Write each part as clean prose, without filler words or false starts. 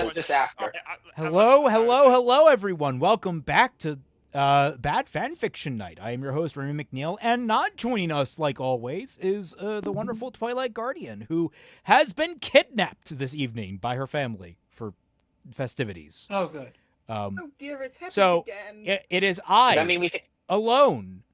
discuss this after. Hello, everyone. Welcome back to Bad Fanfiction Night. I am your host, Remy McNeil, and not joining us, like always, is the wonderful Twilight Guardian, who has been kidnapped this evening by her family for festivities. Oh, good. Oh dear, it's happened So again. it is Does that I mean we can... alone.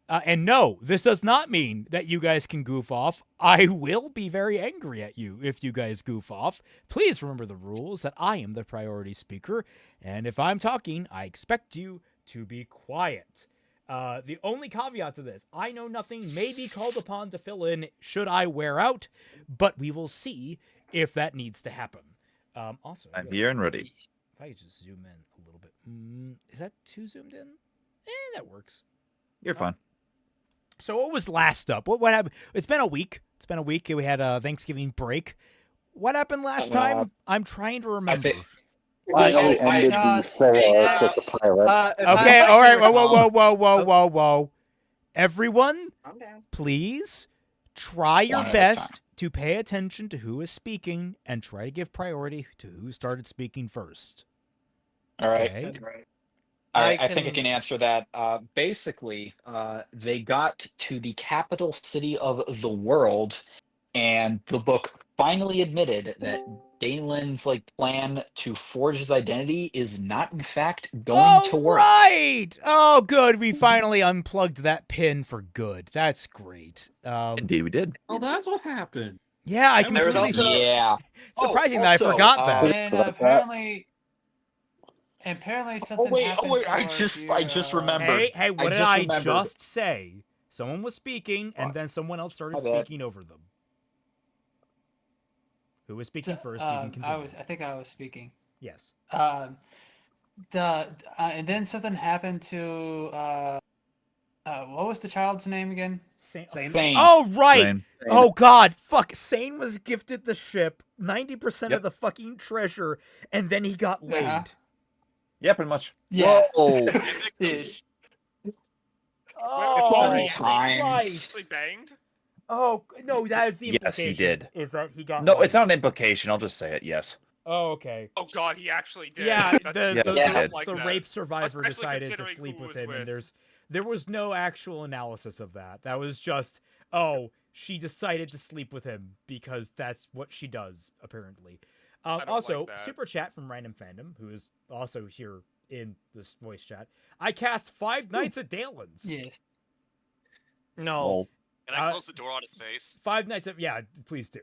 And no, this does not mean that you guys can goof off. I will be very angry at you if you guys goof off. Please remember the rules that I am the priority speaker, and if I'm talking, I expect you to be quiet. The only caveat to this, I know nothing may be called upon to fill in should I wear out, but we will see if that needs to happen. Also, I'm here and ready. If I could just zoom in a little bit. Is that too zoomed in? That works. You're fine. So what was last up? What happened? It's been a week. We had a Thanksgiving break. What happened last time? I'm trying to remember. Finally ended the solo arc with the pilot. Okay, all right. Whoa. Everyone, Calm down. please try your One at a best to pay attention to who is speaking and try to give priority to who started speaking first. All right. Okay? I think I can answer that. Basically, they got to the capital city of the world, and the book finally admitted that Dalen's plan to forge his identity is not, in fact, going to work. Right! Oh, good. We finally unplugged that pin for good. That's great. Indeed, we did. Oh, that's what happened. Yeah, I There was completely. also- Yeah. Surprising Oh, that I also, forgot that. And apparently something happened. I to just your, remembered. Hey, what did just I remembered. just say? Someone was speaking, and Fuck. then someone else started My bad. speaking over them. Who was speaking first? You can continue. I think I was speaking. Yes. And then something happened to what was the child's name again? Sane. Same. Oh, right. Same. Oh, God. Fuck. Sane was gifted the ship, 90% Yep. of the fucking treasure, and then he got laid. Uh-huh. Yeah, pretty much. Yeah. Whoa. Ish. Oh, Fun Christ. times. He banged? Oh, no, that is the Yes, implication. he did. Is that he got No, laid. it's not an implication. I'll just say it. Yes. Oh, okay. Oh god, he actually did. Yeah, That's- the Yes, he did. like the that. rape survivor Especially decided to considering sleep who with was him, and with. there was no actual analysis of that. That was just, oh, she decided to sleep with him because that's what she does, apparently. don't Also, like that. super chat from Random Fandom, who is also here in this voice chat. I cast 5 Nights at Dalen's. Yes. No. Well, Can I close the door on its face? 5 Nights at, yeah, please do.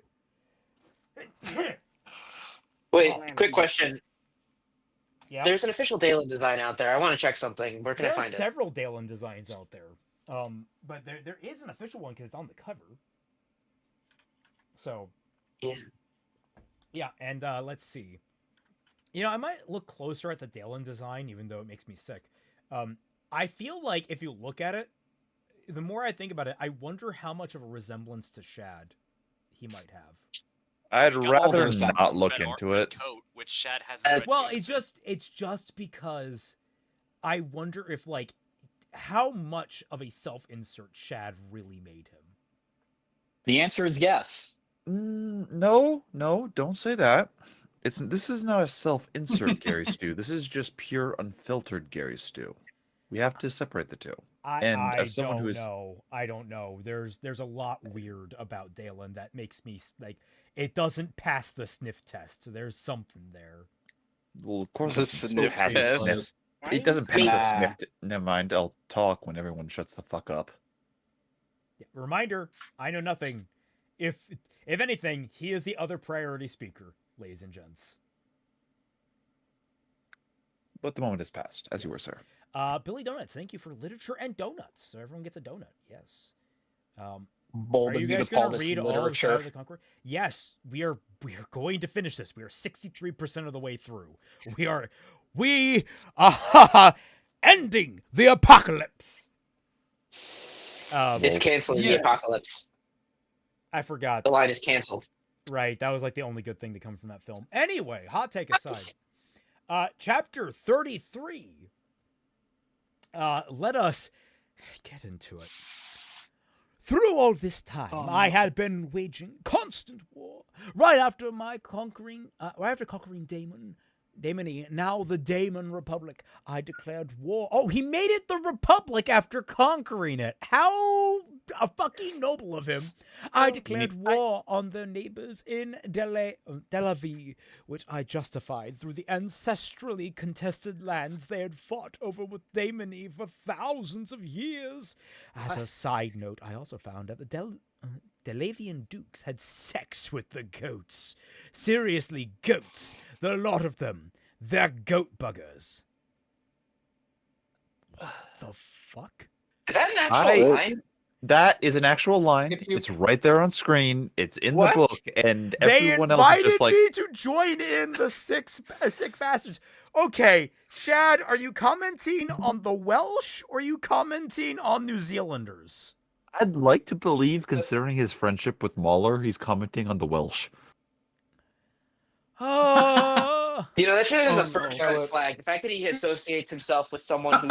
Wait, quick question. Yeah. There's an official Dalen design out there. I want to check something. Where can There I are find it? several Dalen designs out there. But there is an official one because it's on the cover. So, Yeah. yeah, and let's see. I might look closer at the Dalen design, even though it makes me sick. I feel like if you look at it, the more I think about it, I wonder how much of a resemblance to Shad he might have. I'd We got rather all those not look Red into red it. Coat, which Shad has. Well, it's just because I wonder if how much of a self-insert Shad really made him. The answer is yes. No, don't say that. This is not a self-insert Gary Stew. This is just pure unfiltered Gary Stew. We have to separate the two. And as someone who is- I don't know. There's a lot weird about Dalen that makes me it doesn't pass the sniff test. There's something there. Well, of course, The it still sniff has the test. sniffs. Why It doesn't is pass the Yeah. sniff. Never mind. I'll talk when everyone shuts the fuck up. Yeah, reminder, I know nothing. If anything, he is the other priority speaker, ladies and gents. But the moment has passed, as you were, sir. Billy Donuts, thank you for literature and donuts. So everyone gets a donut. Yes. Bold Are of you you to guys call going to this read all of Shadow literature. of the Conqueror? Yes, we are going to finish this. We are 63% of the way through. We are ending the apocalypse. It's canceling the apocalypse. I forgot. The line is canceled. Right, that was the only good thing to come from that film. Anyway, hot take aside. Chapter 33. Let us get into it. Through all this time, I had been waging constant war right after conquering Daemony, now the Daemon Republic, I declared war. Oh, he made it the Republic after conquering it. How fucking noble of him. I declared war on their neighbors in Delavie, which I justified through the ancestrally contested lands they had fought over with Daemony for thousands of years. As a side note, I also found that the Delavian dukes had sex with the goats. Seriously, goats. The lot of them. They're goat buggers. What the fuck? Is that an actual line? That is an actual line. It's right there on screen. It's in the book, and everyone else is just like... They invited me to join in the sick bastards. Okay, Shad, are you commenting on the Welsh, or are you commenting on New Zealanders? I'd like to believe, considering his friendship with Mauler, he's commenting on the Welsh. You know, that should have been the first red flag. The fact that he associates himself with someone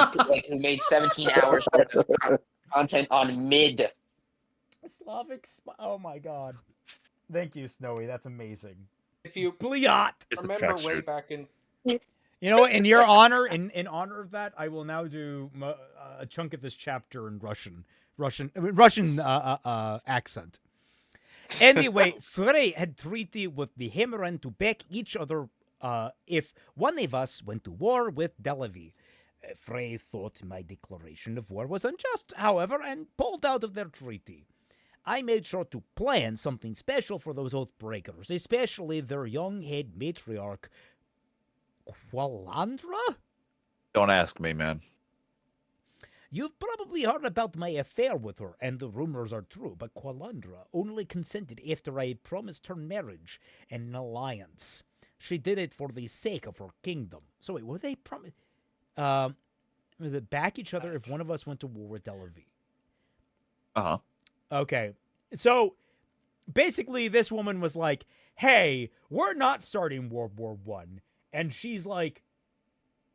who made 17 hours worth of content on mid. Slavic. Oh my god! Thank you, Snowy. That's amazing. If you remember way back in, you know, in your honor, in honor of that, I will now do a chunk of this chapter in Russian accent. Anyway, Frey had treaty with the Hammeran to back each other if one of us went to war with Delavie. Frey thought my declaration of war was unjust, however, and pulled out of their treaty. I made sure to plan something special for those oath breakers, especially their young head matriarch, Qualandra? Don't ask me, man. You've probably heard about my affair with her, and the rumors are true, but Qualandra only consented after I promised her marriage and an alliance. She did it for the sake of her kingdom. So wait, were they they back each other if one of us went to war with Delavie? Uh-huh. Okay. So basically this woman was like, hey, we're not starting World War One. And she's like,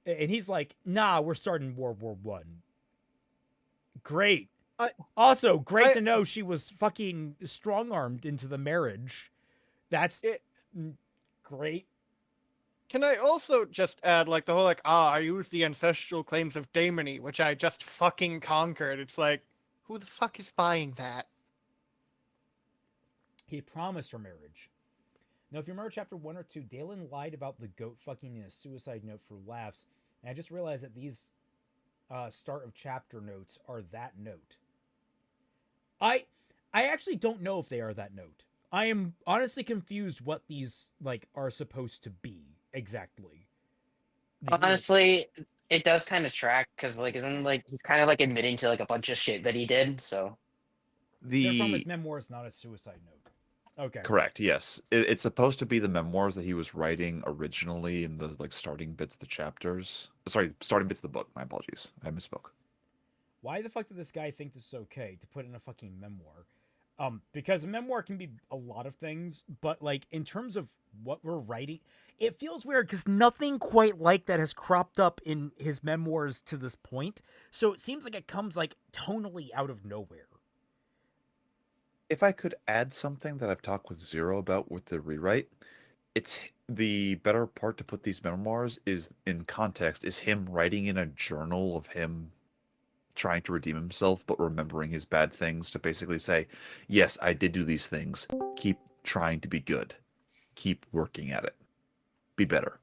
and he's like, nah, we're starting World War One. Great. Also, great to know she was fucking strong-armed into the marriage. That's great. Can I also just add, like, the whole, like, I used the ancestral claims of Daemony, which I just fucking conquered. It's like, who the fuck is buying that? He promised her marriage. Now, if you remember chapter 1 or 2, Dalen lied about the goat fucking in a suicide note for laughs. And I just realized that these start of chapter notes are that note. I actually don't know if they are that note. I am honestly confused what these like are supposed to be exactly. Honestly, it does kind of track because like isn't like he's kind of like admitting to like a bunch of shit that he did. So they're from his memoirs, not a suicide note. Okay. Correct. Yes, it's supposed to be the memoirs that he was writing originally in the like starting bits of the chapters. Sorry, starting bits of the book. My apologies. I misspoke. Why the fuck did this guy think this is okay to put in a fucking memoir? Because a memoir can be a lot of things, but like in terms of what we're writing, it feels weird because nothing quite like that has cropped up in his memoirs to this point. So it seems like it comes like tonally out of nowhere. If I could add something that I've talked with Zero about with the rewrite, it's the better part to put these memoirs is in context is him writing in a journal of him trying to redeem himself, but remembering his bad things to basically say, yes, I did do these things. Keep trying to be good. Keep working at it. Be better.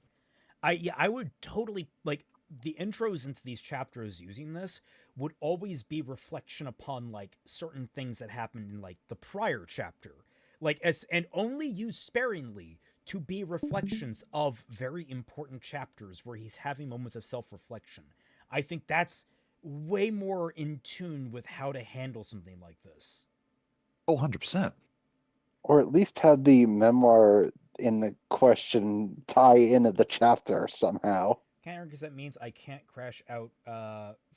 I would totally like the intros into these chapters using this would always be reflection upon like certain things that happened in like the prior chapter, like and only used sparingly to be reflections of very important chapters where he's having moments of self-reflection. I think that's way more in tune with how to handle something like this. Oh, 100%. Or at least had the memoir in the question tie into the chapter somehow. Because that means I can't crash out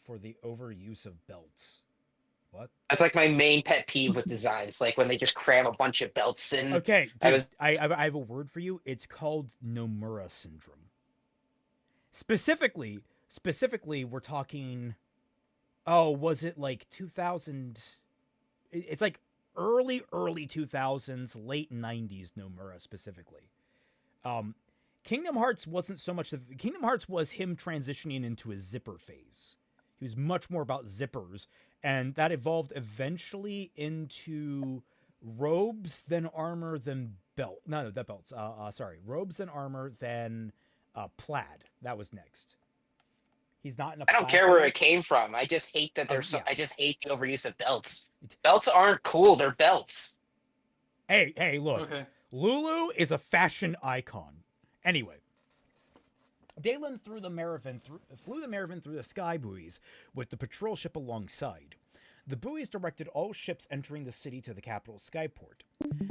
for the overuse of belts. What? That's like my main pet peeve with designs, like when they just cram a bunch of belts in. Okay, dude, I have a word for you. It's called Nomura syndrome. Specifically, we're talking. Oh, was it like 2000? It's like early 2000s, late 90s Nomura specifically. Kingdom Hearts wasn't so much Kingdom Hearts was him transitioning into a zipper phase. He was much more about zippers, and that evolved eventually into robes, then armor, then belt. No, that belts. Sorry, robes, then armor, then plaid. That was next. He's not in a. I don't care where it came from. I just hate that there's I just hate the overuse of belts. Belts aren't cool. They're belts. Hey, look. Okay. Lulu is a fashion icon. Anyway, Dalen flew the Merivin through the sky buoys with the patrol ship alongside. The buoys directed all ships entering the city to the capital skyport.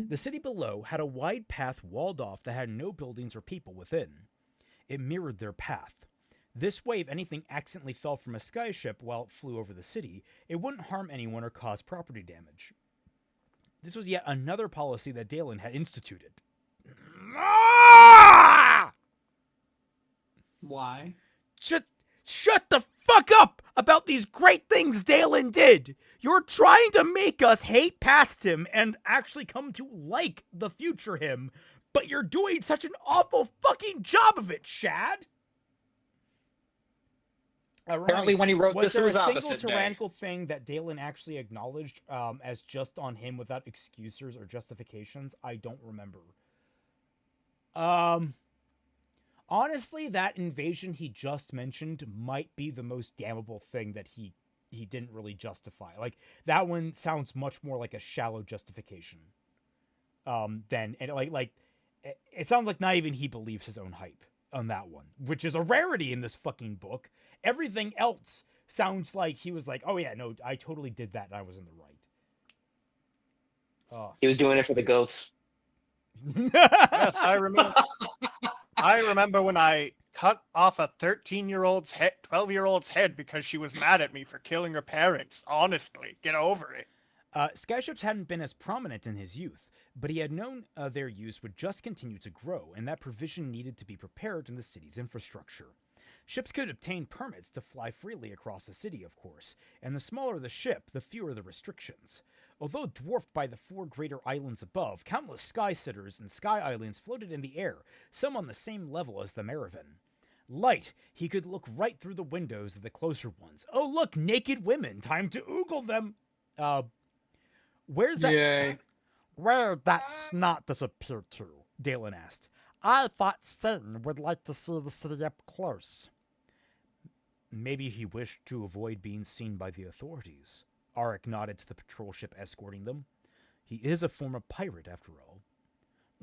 The city below had a wide path walled off that had no buildings or people within. It mirrored their path. This way, if anything accidentally fell from a skyship while it flew over the city, it wouldn't harm anyone or cause property damage. This was yet another policy that Dalen had instituted. Why? Just shut the fuck up about these great things Dalen did. You're trying to make us hate past him and actually come to like the future him, but you're doing such an awful fucking job of it, Shad. Apparently, when he wrote this, it was there a opposite single day. tyrannical thing that Dalen actually acknowledged as just on him without excuses or justifications? I don't remember. Honestly, that invasion he just mentioned might be the most damnable thing that he didn't really justify. Like, that one sounds much more like a shallow justification. Than it sounds like not even he believes his own hype on that one, which is a rarity in this fucking book. Everything else sounds like he was like, oh yeah, no, I totally did that and I was in the right. He was doing it for the goats. Yes, I remember. I remember when I cut off a 13-year-old's head, 12-year-old's head because she was mad at me for killing her parents. Honestly, get over it. Skyships hadn't been as prominent in his youth, but he had known their use would just continue to grow, and that provision needed to be prepared in the city's infrastructure. Ships could obtain permits to fly freely across the city, of course, and the smaller the ship, the fewer the restrictions. Although dwarfed by the 4 greater islands above, countless sky-sitters and sky islands floated in the air, some on the same level as the Merivin. Light, he could look right through the windows of the closer ones. Oh look, naked women! Time to oogle them! Where's that... Yay. Where'd that snot disappear to? Dalen asked. I thought Satan would like to see the city up close. Maybe he wished to avoid being seen by the authorities. Arik nodded to the patrol ship escorting them. He is a former pirate, after all.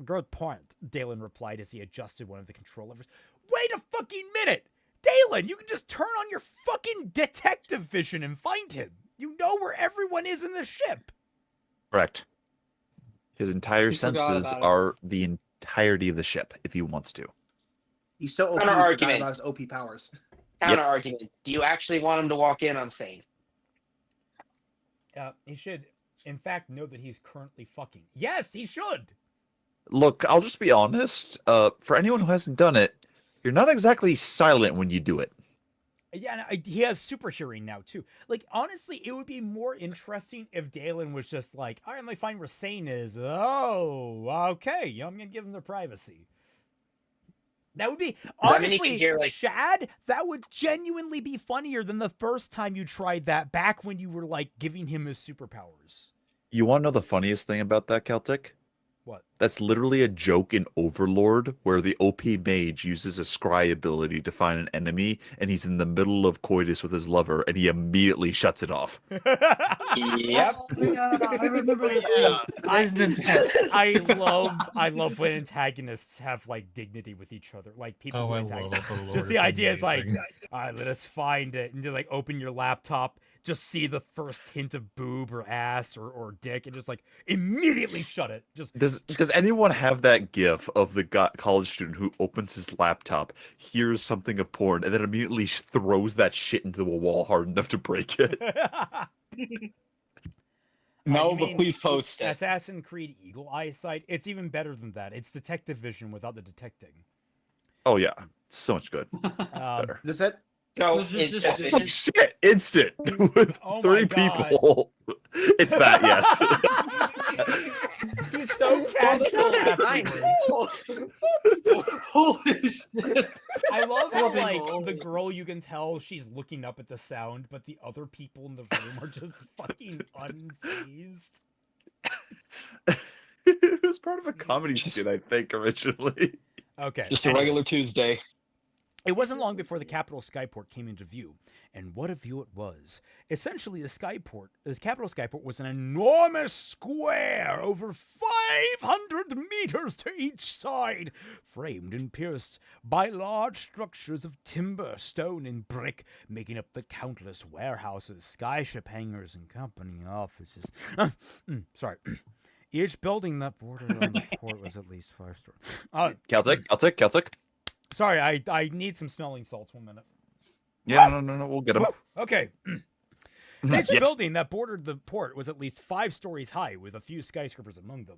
Good point, Dalen replied as he adjusted one of the control levers. Wait a fucking minute! Dalen, you can just turn on your fucking detective vision and find him. You know where everyone is in the ship. Correct. His entire He forgot senses about it. are the entirety of the ship, if he wants to. He's so OP, Counter he forgot argument. about his OP powers. Counter argument. Do you actually want him to walk in on Sane? He should, in fact, know that he's currently fucking. Yes, he should! Look, I'll just be honest. For anyone who hasn't done it, you're not exactly silent when you do it. Yeah, and he has super hearing now, too. Like, honestly, it would be more interesting if Dalen was just like, all right, let me find where Sane is. Oh, okay. I'm going to give him their privacy. That would be, I mean, he honestly, can hear, like- Shad, that would genuinely be funnier than the first time you tried that back when you were, like, giving him his superpowers. You want to know the funniest thing about that, Celtic? What? That's literally a joke in Overlord where the OP mage uses a scry ability to find an enemy and he's in the middle of coitus with his lover and he immediately shuts it off. Yep. Yeah, I remember that. Yeah. That is the best. I love when antagonists have like dignity with each other. Like people Oh, who I antagonize. love Overlord. Just the It's idea is like, amazing. all right, let us find it, and you like open your laptop, just see the first hint of boob or ass or dick, and just like immediately shut it. Just Does anyone have that gif of the college student who opens his laptop, hears something of porn, and then immediately throws that shit into a wall hard enough to break it? No, you but mean please post it. Assassin's Creed Eagle Eyesight. It's even better than that. It's detective vision without the detecting. Oh yeah, so much good. Um, Better. Does that So This is it's just- just Oh, shit, instant with Oh my 3 God. people. It's that, yes. He's so casual afterwards. Holy shit. I love how, Holy like, moly. the girl, you can tell she's looking up at the sound, but the other people in the room are just fucking unfazed. It was part of a comedy skit, I think, originally. Okay. Just a anyway. regular Tuesday. It wasn't long before the capital skyport came into view, and what a view it was. Essentially, the capital skyport was an enormous square, over 500 meters to each side, framed and pierced by large structures of timber, stone, and brick, making up the countless warehouses, skyship hangars, and company offices. Sorry. Each building that bordered on the port was at least 5 stories. Celtic. Sorry, I need some smelling salts. 1 minute. Yeah, no, we'll get them. Okay. Each building that bordered the port was at least 5 stories high, with a few skyscrapers among them.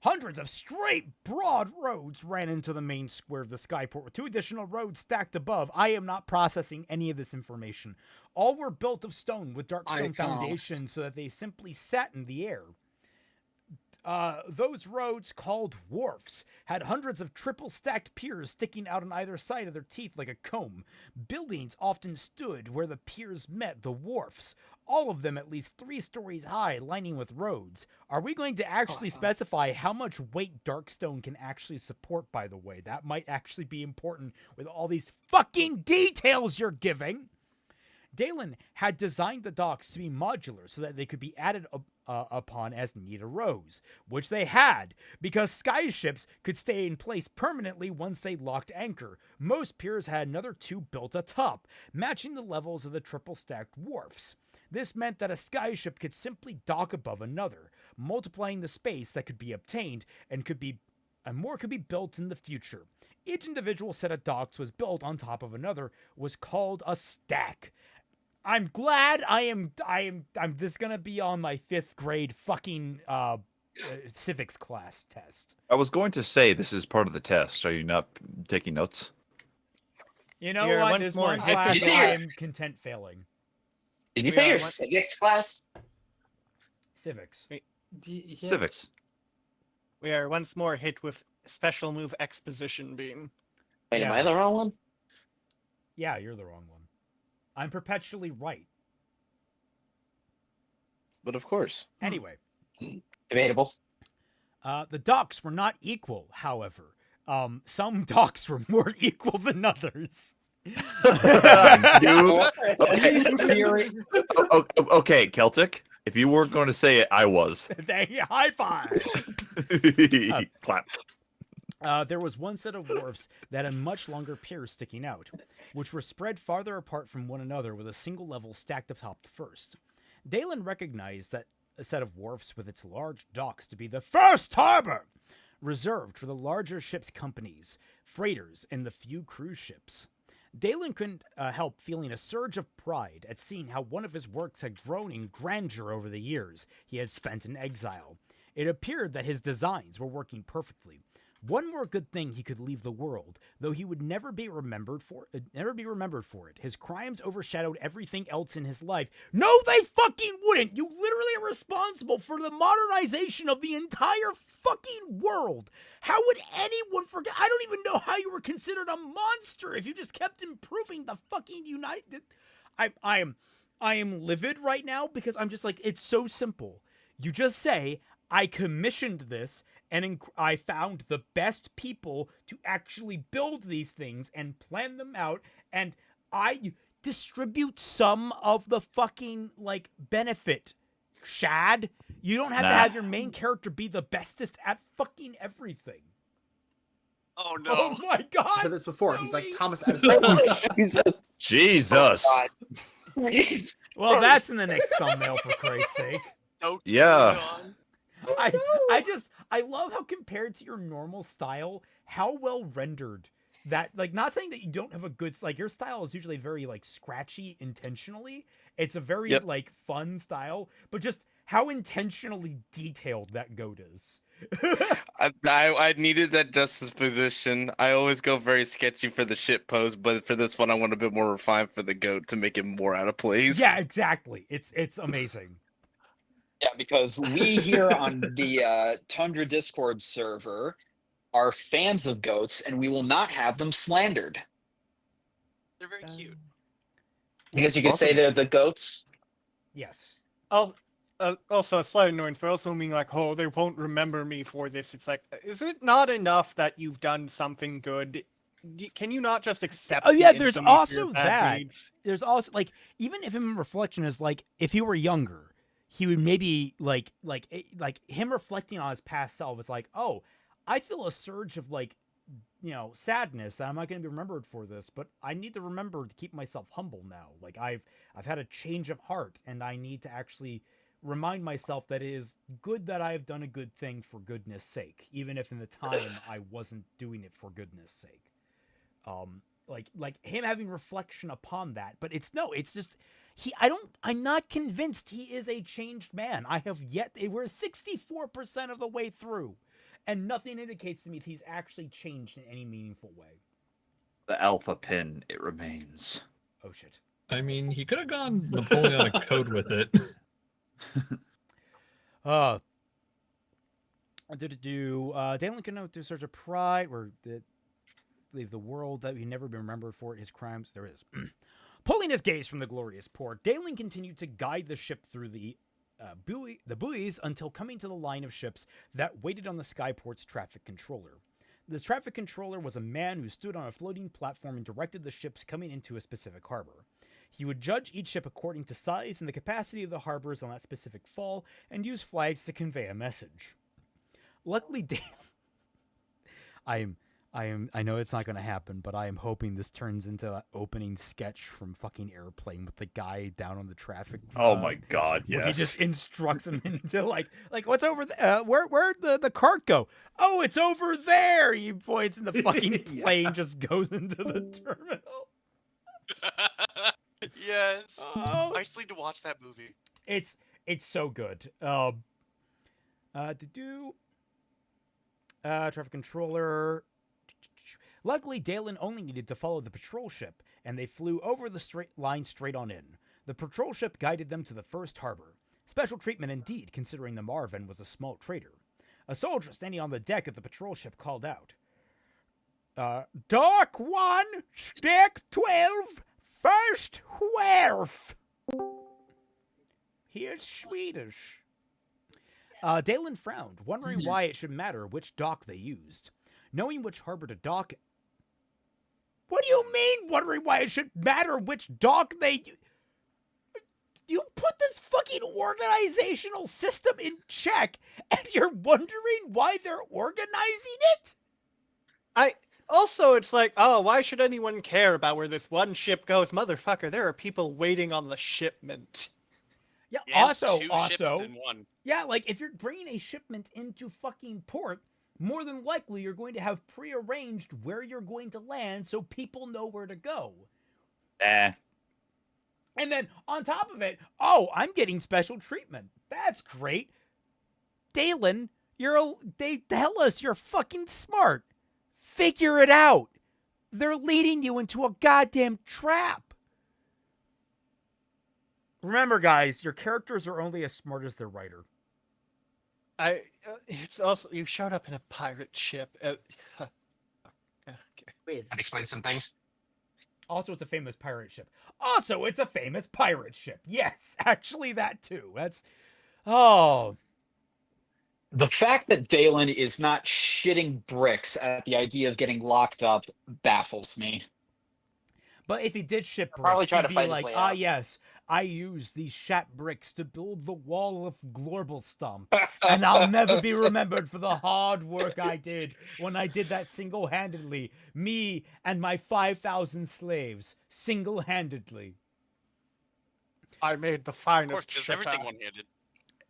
Hundreds of straight, broad roads ran into the main square of the skyport, with 2 additional roads stacked above. I am not processing any of this information. All were built of stone with dark stone foundations so that they simply sat in the air. Those roads, called wharfs, had hundreds of triple-stacked piers sticking out on either side of their teeth like a comb. Buildings often stood where the piers met the wharfs, all of them at least 3 stories high, lining with roads. Are we going to actually specify how much weight Darkstone can actually support, by the way? That might actually be important with all these fucking details you're giving. Dalen had designed the docks to be modular so that they could be added upon as need arose, which they had, because skyships could stay in place permanently once they locked anchor. Most piers had another 2 built atop, matching the levels of the triple-stacked wharfs. This meant that a skyship could simply dock above another, multiplying the space that could be obtained, and more could be built in the future. Each individual set of docks was built on top of another, was called a stack. I'm glad I'm this gonna be on my 5th grade fucking civics class test. I was going to say this is part of the test. Are you not taking notes? You know Here, what? once This more, one if class you see I your- am content failing. Did you We say are your one- civics class? Civics. Civics. We are once more hit with special move exposition beam. Wait, am Yeah. I the wrong one? Yeah, you're the wrong one. I'm perpetually right. But of course. Anyway, Debatable. the docks were not equal, however. Some docks were more equal than others. Okay, Celtic. If you weren't going to say it, I was. High five. Clap. There was one set of wharfs that had much longer piers sticking out, which were spread farther apart from one another with a single level stacked atop the first. Dalen recognized that a set of wharfs with its large docks to be the first harbor, reserved for the larger ships' companies, freighters, and the few cruise ships. Dalen couldn't help feeling a surge of pride at seeing how one of his works had grown in grandeur over the years he had spent in exile. It appeared that his designs were working perfectly. One more good thing he could leave the world, though he would never be remembered for it. His crimes overshadowed everything else in his life. No, they fucking wouldn't! You literally are responsible for the modernization of the entire fucking world! How would anyone forget? I don't even know how you were considered a monster if you just kept improving the fucking United. I am livid right now because I'm just like, it's so simple. You just say, I commissioned this, and I found the best people to actually build these things and plan them out, and I distribute some of the fucking, like, benefit. Shad, you don't have to have your main character be the bestest at fucking everything. Oh no. Oh my god! I said this before. He's like Zoe! Thomas Edison. Jesus. Jesus. Oh, God. Well, that's in the next thumbnail, for Christ's sake. Don't Yeah. keep it on. I love how compared to your normal style, how well rendered that, like, not saying that you don't have a good, like, your style is usually very, like, scratchy intentionally. It's a very, like, fun style, but just how intentionally detailed that goat is. I needed that justice position. I always go very sketchy for the shit pose, but for this one, I want a bit more refined for the goat to make it more out of place. Yeah, exactly. It's amazing. Yeah, because we here on the Tundra Discord server are fans of goats, and we will not have them slandered. They're very cute. Because you could say they're the goats. Yes. Also, a slight annoyance, but also mean like, oh, they won't remember me for this. It's like, is it not enough that you've done something good? Can you not just accept? Oh yeah, the there's infamy for also your bad that. deeds? There's also like, even if him reflection is like, if he were younger, he would maybe like him reflecting on his past self. It's like, oh, I feel a surge of like, sadness that I'm not going to be remembered for this, but I need to remember to keep myself humble now. Like I've had a change of heart, and I need to actually remind myself that it is good that I have done a good thing for goodness sake, even if in the time I wasn't doing it for goodness sake. Like him having reflection upon that, but it's just I'm not convinced he is a changed man. We're 64% of the way through, and nothing indicates to me if he's actually changed in any meaningful way. The alpha pin, it remains. Oh shit. I mean, he could have gone Napoleonic code with it. Dalen can note to search of pride, where leave the world that he never been remembered for his crimes. There is. Pulling his gaze from the glorious port, Dalen continued to guide the ship through the buoys until coming to the line of ships that waited on the skyport's traffic controller. The traffic controller was a man who stood on a floating platform and directed the ships coming into a specific harbor. He would judge each ship according to size and the capacity of the harbors on that specific fall, and use flags to convey a message. Luckily, I know it's not going to happen, but I am hoping this turns into an opening sketch from fucking Airplane with the guy down on the traffic. Oh my god, yes. Where he just instructs him into like what's over there? Where'd the cart go? Oh, it's over there. He points, and the fucking plane just goes into the terminal. Yes. I just need to watch that movie. It's so good. Traffic controller. Luckily, Dalen only needed to follow the patrol ship, and they flew over the straight on in. The patrol ship guided them to the first harbor. Special treatment indeed, considering the Marvin was a small trader. A soldier standing on the deck of the patrol ship called out, Dock 1, deck 12, first wharf. He is Swedish. Dalen frowned, wondering why it should matter which dock they used. Knowing which harbor to dock... What do you mean, wondering why it should matter which dock they... You put this fucking organizational system in check, and you're wondering why they're organizing it? Also, it's like, oh, why should anyone care about where this one ship goes? Motherfucker, there are people waiting on the shipment. Yeah, And also, two ships in one. yeah, like, if you're bringing a shipment into fucking port, more than likely you're going to have prearranged where you're going to land so people know where to go. And then, on top of it, oh, I'm getting special treatment. That's great. Dalen, they tell us you're fucking smart. Figure it out. They're leading you into a goddamn trap. Remember, guys, your characters are only as smart as their writer. It's also, you showed up in a pirate ship. That explains some things. Also, it's a famous pirate ship. Yes, actually, that too. The fact that Dalen is not shitting bricks at the idea of getting locked up baffles me. But if he did ship bricks, Probably try he'd to be fight his like, way out. yes, I used these Shad bricks to build the wall of Glorbelstomp, and I'll never be remembered for the hard work I did when I did that single-handedly. Me and my 5,000 slaves, single-handedly. I made the Of finest course, does ship everything out. one-handed.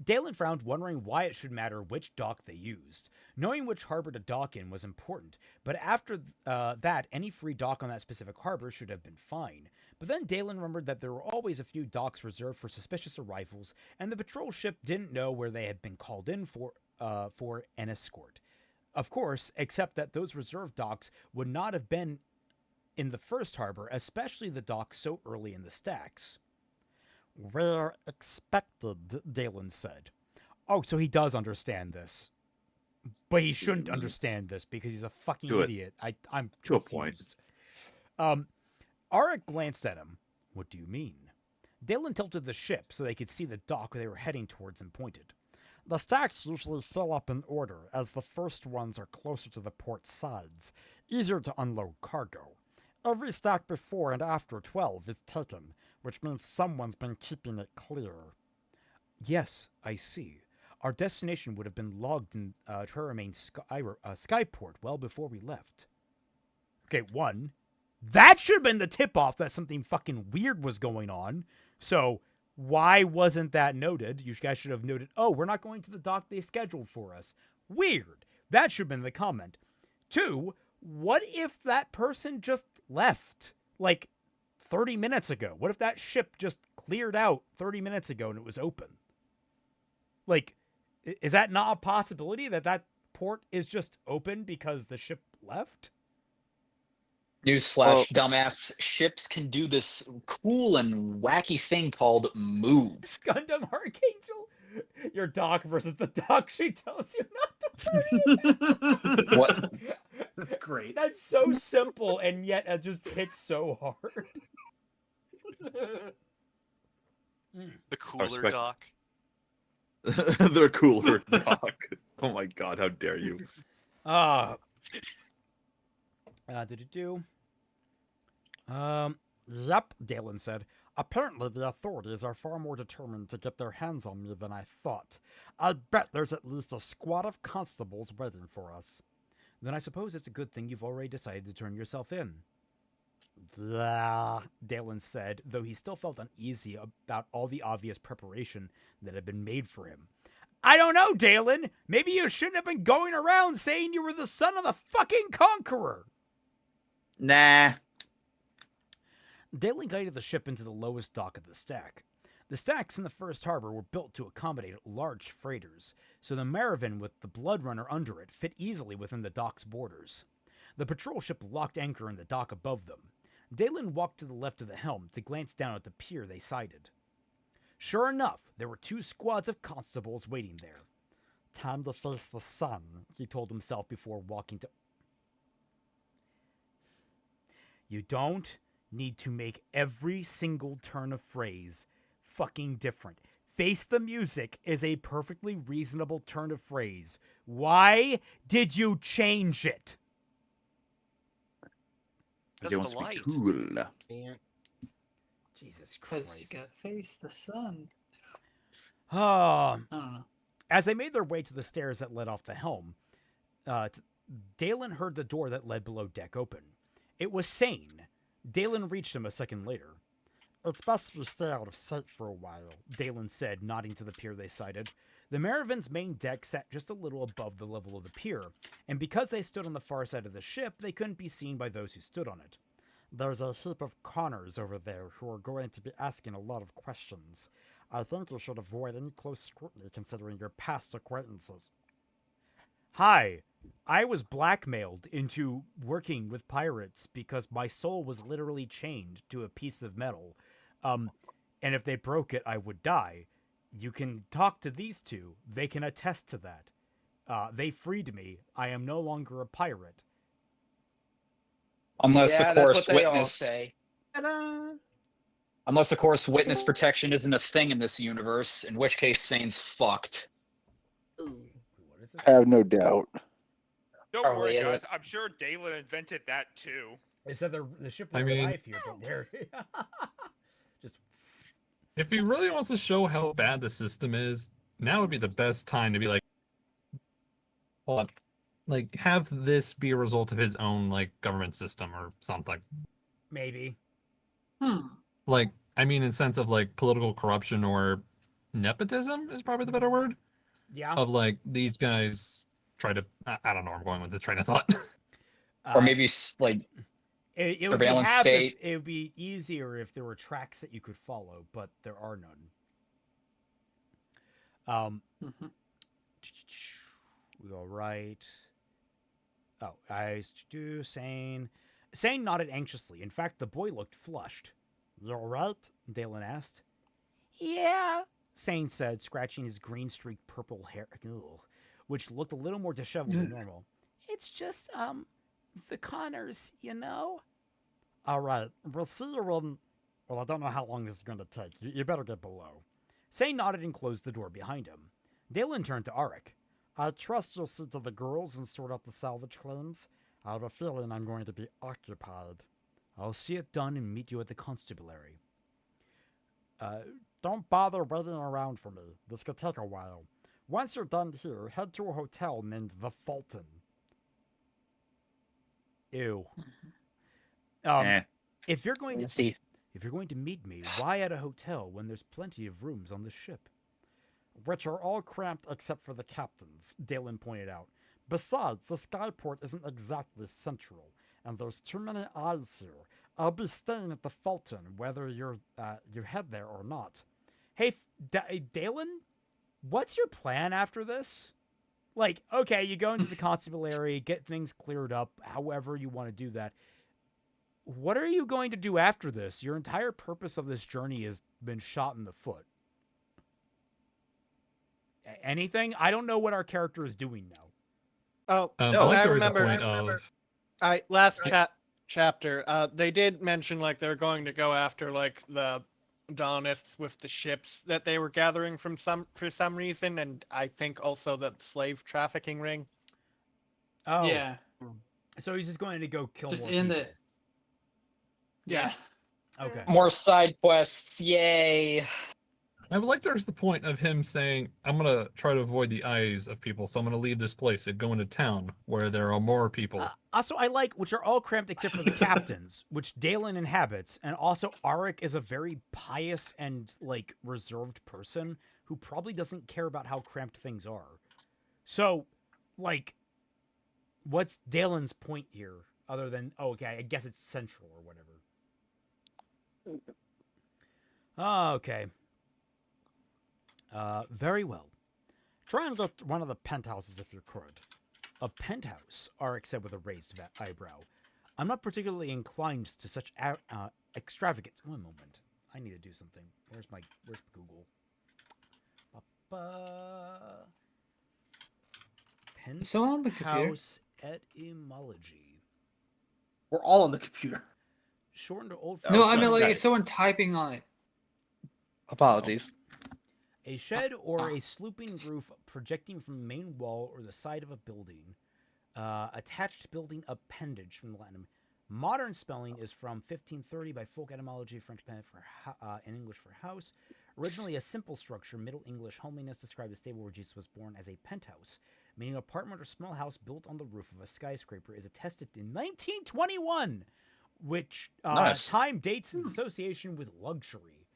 Dalen frowned, wondering why it should matter which dock they used. Knowing which harbor to dock in was important, but after that, any free dock on that specific harbor should have been fine. But then Dalen remembered that there were always a few docks reserved for suspicious arrivals, and the patrol ship didn't know where they had been called in for an escort. Of course, except that those reserved docks would not have been in the first harbor, especially the docks so early in the stacks. Where expected, Dalen said. Oh, so he does understand this. But he shouldn't understand this because he's a fucking idiot. I'm To a confused. point. Arik glanced at him. What do you mean? Dalen tilted the ship so they could see the dock they were heading towards and pointed. The stacks usually fill up in order, as the first ones are closer to the port sides, easier to unload cargo. Every stack before and after 12 is taken, which means someone's been keeping it clear. Yes, I see. Our destination would have been logged in Terramain Skyport well before we left. Okay, one, that should have been the tip-off that something fucking weird was going on. So why wasn't that noted? You guys should have noted, oh, we're not going to the dock they scheduled for us. Weird. That should have been the comment. Two, what if that person just left, like, 30 minutes ago? What if that ship just cleared out 30 minutes ago and it was open? Like, is that not a possibility that that port is just open because the ship left? Newsflash, dumbass. Ships can do this cool and wacky thing called move. Gundam Archangel? Your doc versus the doc she tells you not to put. What? That's great. That's so simple, and yet it just hits so hard. The cooler doc. They're cooler, doc. Oh my god, how dare you? Yep, Dalen said. Apparently the authorities are far more determined to get their hands on me than I thought. I bet there's at least a squad of constables waiting for us. Then I suppose it's a good thing you've already decided to turn yourself in. Yeah, Dalen said, though he still felt uneasy about all the obvious preparation that had been made for him. I don't know, Dalen. Maybe you shouldn't have been going around saying you were the son of the fucking Conqueror. Nah. Dalen guided the ship into the lowest dock of the stack. The stacks in the first harbor were built to accommodate large freighters, so the Maravin with the Blood Runner under it fit easily within the dock's borders. The patrol ship locked anchor in the dock above them. Dalen walked to the left of the helm to glance down at the pier they sighted. Sure enough, there were 2 squads of constables waiting there. Time to face the sun, he told himself before walking to... You don't need to make every single turn of phrase fucking different. Face the music is a perfectly reasonable turn of phrase. Why did you change it? Because he wants to be cool. Jesus Because Christ. you got face the sun. Oh. I don't know. As they made their way to the stairs that led off the helm, Dalen heard the door that led below deck open. It was Sane. Dalen reached him a second later. It's best if you stay out of sight for a while, Dalen said, nodding to the pier they sighted. The Maravin's main deck sat just a little above the level of the pier, and because they stood on the far side of the ship, they couldn't be seen by those who stood on it. There's a heap of Connors over there who are going to be asking a lot of questions. I think you should avoid any close scrutiny considering your past acquaintances. Hi, I was blackmailed into working with pirates because my soul was literally chained to a piece of metal. And if they broke it, I would die. You can talk to these 2. They can attest to that. They freed me. I am no longer a pirate. Unless, Yeah, of that's course, what they all witness. say. Unless, of course, witness protection isn't a thing in this universe, in which case Sane's fucked. What is this? I have no doubt. Don't Probably worry, isn't. guys. I'm sure Dalen invented that too. They said the ship was I mean- alive here, but they're just If he really wants to show how bad the system is, now would be the best time to be like, hold on, like have this be a result of his own like government system or something. maybe. Like, I mean, in sense of like political corruption or nepotism is probably the better word. Yeah. Of like these guys try to, I don't know where I'm going with this train of thought. Or maybe, like, it would be surveillance half state. it would be easier if there were tracks that you could follow, but there are none. We go right. Oh, I do Sane. Sane nodded anxiously. In fact, the boy looked flushed. You all right? Dalen asked. Yeah, Sane said, scratching his green-streaked purple hair, which looked a little more disheveled than normal. It's just, the Connors, you know? All right, we'll see you when... Well, I don't know how long this is going to take. You better get below. Sane nodded and closed the door behind him. Dalen turned to Arik. I trust you'll see to the girls and sort out the salvage claims. I have a feeling I'm going to be occupied. I'll see it done and meet you at the constabulary. Don't bother waiting around for me. This could take a while. Once you're done here, head to a hotel named The Fulton. Ew. If you're going to meet me, why at a hotel when there's plenty of rooms on the ship? Which are all cramped except for the captain's, Dalen pointed out. Besides, the skyport isn't exactly central, and there's too many eyes here. I'll be staying at the Fulton, whether you head there or not. Hey, Dalen, what's your plan after this? Like, okay, you go into the constabulary, get things cleared up, however you want to do that. What are you going to do after this? Your entire purpose of this journey has been shot in the foot. Anything? I don't know what our character is doing now. Oh, no, I remember. Last chapter, they did mention like they're going to go after like the Daunists with the ships that they were gathering for some reason, and I think also the slave trafficking ring. Oh, yeah. So he's just going to go kill Just more in people. the. Yeah. Okay. More side quests, yay! I would like there's the point of him saying, I'm going to try to avoid the eyes of people, so I'm going to leave this place and go into town where there are more people. Also, I like, which are all cramped except for the captains, which Dalen inhabits, and also Arik is a very pious and, like, reserved person who probably doesn't care about how cramped things are. So, like, what's Dalen's point here, other than, oh, okay, I guess it's central or whatever. Okay. Very well. Try and get one of the penthouses if you could. A penthouse, Arik said with a raised eyebrow. I'm not particularly inclined to such extravagance. One moment. I need to do something. Where's Google? Penthouse etymology. We're all on the computer. Shortened to old. No, I mean like someone typing on it. Apologies. A shed or a slooping roof projecting from the main wall or the side of a building. Attached building appendage from the Latin. Modern spelling is from 1530 by folk etymology, French pen for in English for house. Originally a simple structure, Middle English homeliness described a stable where Jesus was born as a penthouse, meaning an apartment or small house built on the roof of a skyscraper, is attested in 1921, which Nice. time dates in association with luxury.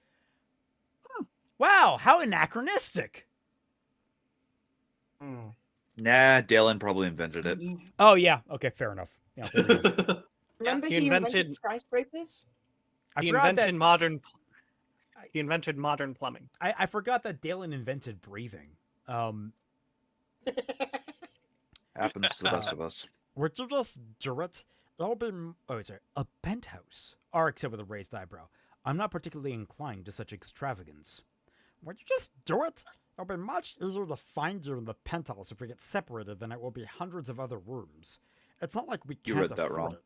Wow, how anachronistic! Nah, Dalen probably invented it. Oh yeah, okay, fair enough. Yeah, there we go. Remember he invented skyscrapers? He invented modern plumbing. I forgot that Dalen invented breathing. Happens to the best of us. Would you just do it? It'll be a penthouse. Arik said with a raised eyebrow. I'm not particularly inclined to such extravagance. Would you just do it? It'll be much easier to find you in the penthouse if we get separated than it will be hundreds of other rooms. It's not like we can't You read that afford wrong. it.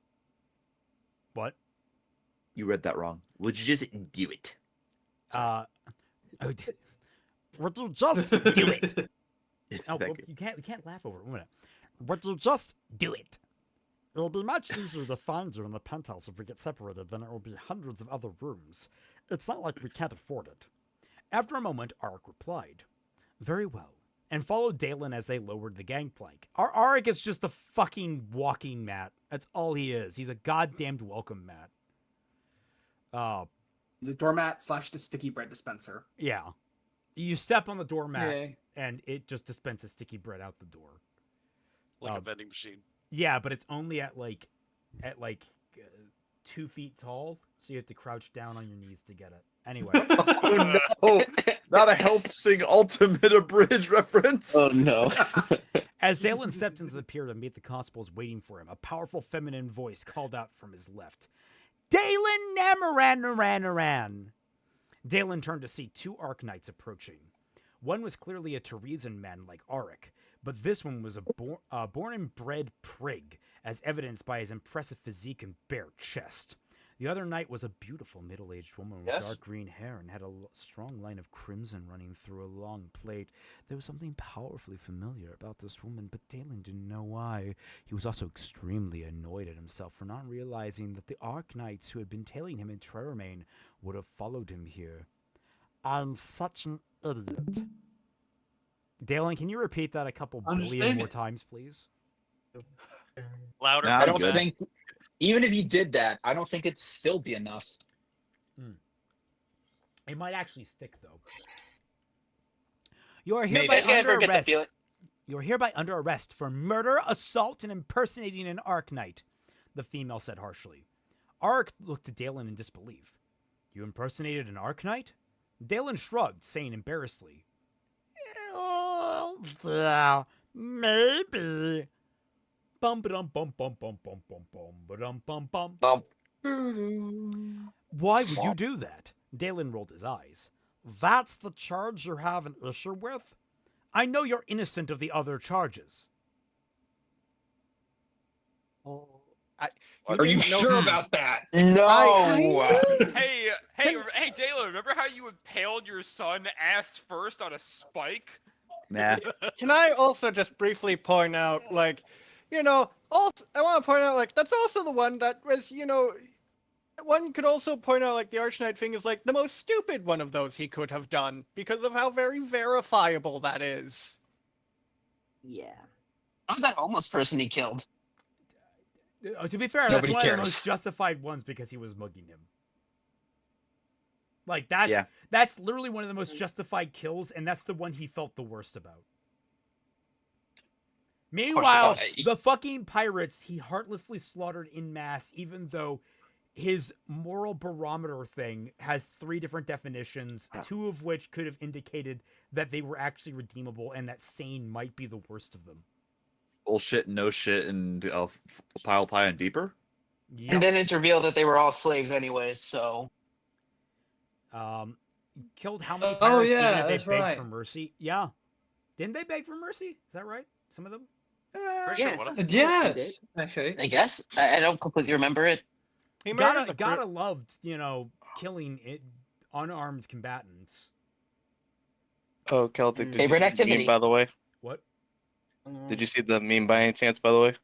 What? You read that wrong. Would you just do it? Would you just do it? Oh, Thank you can't laugh over it. Wait a minute. Would you just do it? It'll be much easier to find you in the penthouse if we get separated than it will be hundreds of other rooms. It's not like we can't afford it. After a moment, Arik replied, very well, and followed Dalen as they lowered the gangplank. Arik is just a fucking walking mat. That's all he is. He's a goddamned welcome mat. The doormat / the sticky bread dispenser. Yeah. You step on the doormat, and it just dispenses sticky bread out the door. Like a vending machine. Yeah, but it's only at 2 feet tall, so you have to crouch down on your knees to get it. Anyway. Oh no! Not a Health Sing Ultimate Abridged reference. Oh no! As Dalen stepped into the pier to meet the constables waiting for him, a powerful feminine voice called out from his left, "Dalen Namaran." Dalen turned to see two Arc Knights approaching. One was clearly a Teresian man like Auric, but this one was a born and bred prig, as evidenced by his impressive physique and bare chest. The other knight was a beautiful middle-aged woman with dark green hair and had a strong line of crimson running through a long plait. There was something powerfully familiar about this woman, but Dalen didn't know why. He was also extremely annoyed at himself for not realizing that the Arc Knights who had been tailing him in Trermain would have followed him here. I'm such an idiot. Dalen, can you repeat that a couple billion more times, please? Louder. I don't think, even if you did that, I don't think it'd still be enough. It might actually stick, though. You are hereby under arrest. You are hereby under arrest for murder, assault, and impersonating an Arc Knight, the female said harshly. Arc looked at Dalen in disbelief. You impersonated an Arc Knight? Dalen shrugged, saying embarrassedly, yeah, maybe. Bum bum bum bum bum bum bum bum bum bum bum. Why would you do that? Dalen rolled his eyes. That's the charge you have an issue with? I know you're innocent of the other charges. Are you sure about that? No. Hey, Dalen, remember how you impaled your son ass first on a spike? Nah. Can I also just briefly point out, like, also, I want to point out, like, that's also the one that was, one could also point out, like, the Archknight thing is, like, the most stupid one of those he could have done, because of how very verifiable that is. Yeah. I'm that homeless person he killed. To be fair, that's one of the most justified ones because he was mugging him. Like, that's literally one of the most justified kills, and that's the one he felt the worst about. Meanwhile, the fucking pirates he heartlessly slaughtered en masse, even though his moral barometer thing has 3 different definitions, 2 of which could have indicated that they were actually redeemable, and that sane might be the worst of them. Bullshit, no shit, and pile high and deeper? Yep. And then it's revealed that they were all slaves anyways, so... Killed how many pirates even if they begged for mercy? Yeah. Didn't they beg for mercy? Is that right? Some of them? Yes, actually. I guess. I don't completely remember it. He gotta loved, killing unarmed combatants. Oh, Celtic, did you Favorite see activity. the meme, by the way? What? Did you see the meme by any chance, by the way?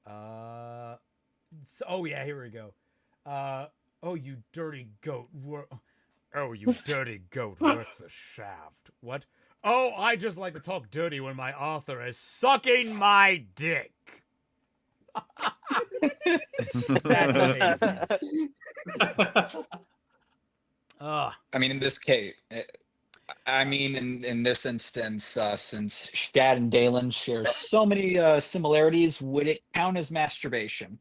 Oh yeah, here we go. Oh, you dirty goat. Oh, you dirty goat worth the shaft. What? Oh, I just like to talk dirty when my author is sucking my dick. That's amazing. I mean, in this case, in this instance, since Shad and Dalen share so many similarities, would it count as masturbation?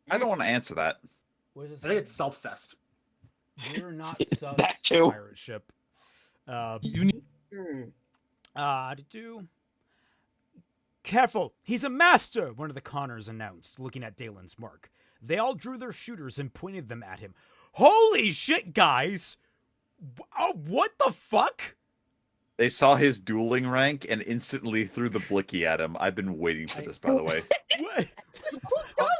I don't want to answer that. I think it's self-cessed. We're not sus pirate ship. You need... Careful, he's a master, one of the Connors announced, looking at Dalen's mark. They all drew their shooters and pointed them at him. Holy shit, guys! Oh, what the fuck? They saw his dueling rank and instantly threw the blicky at him. I've been waiting for this, by the way.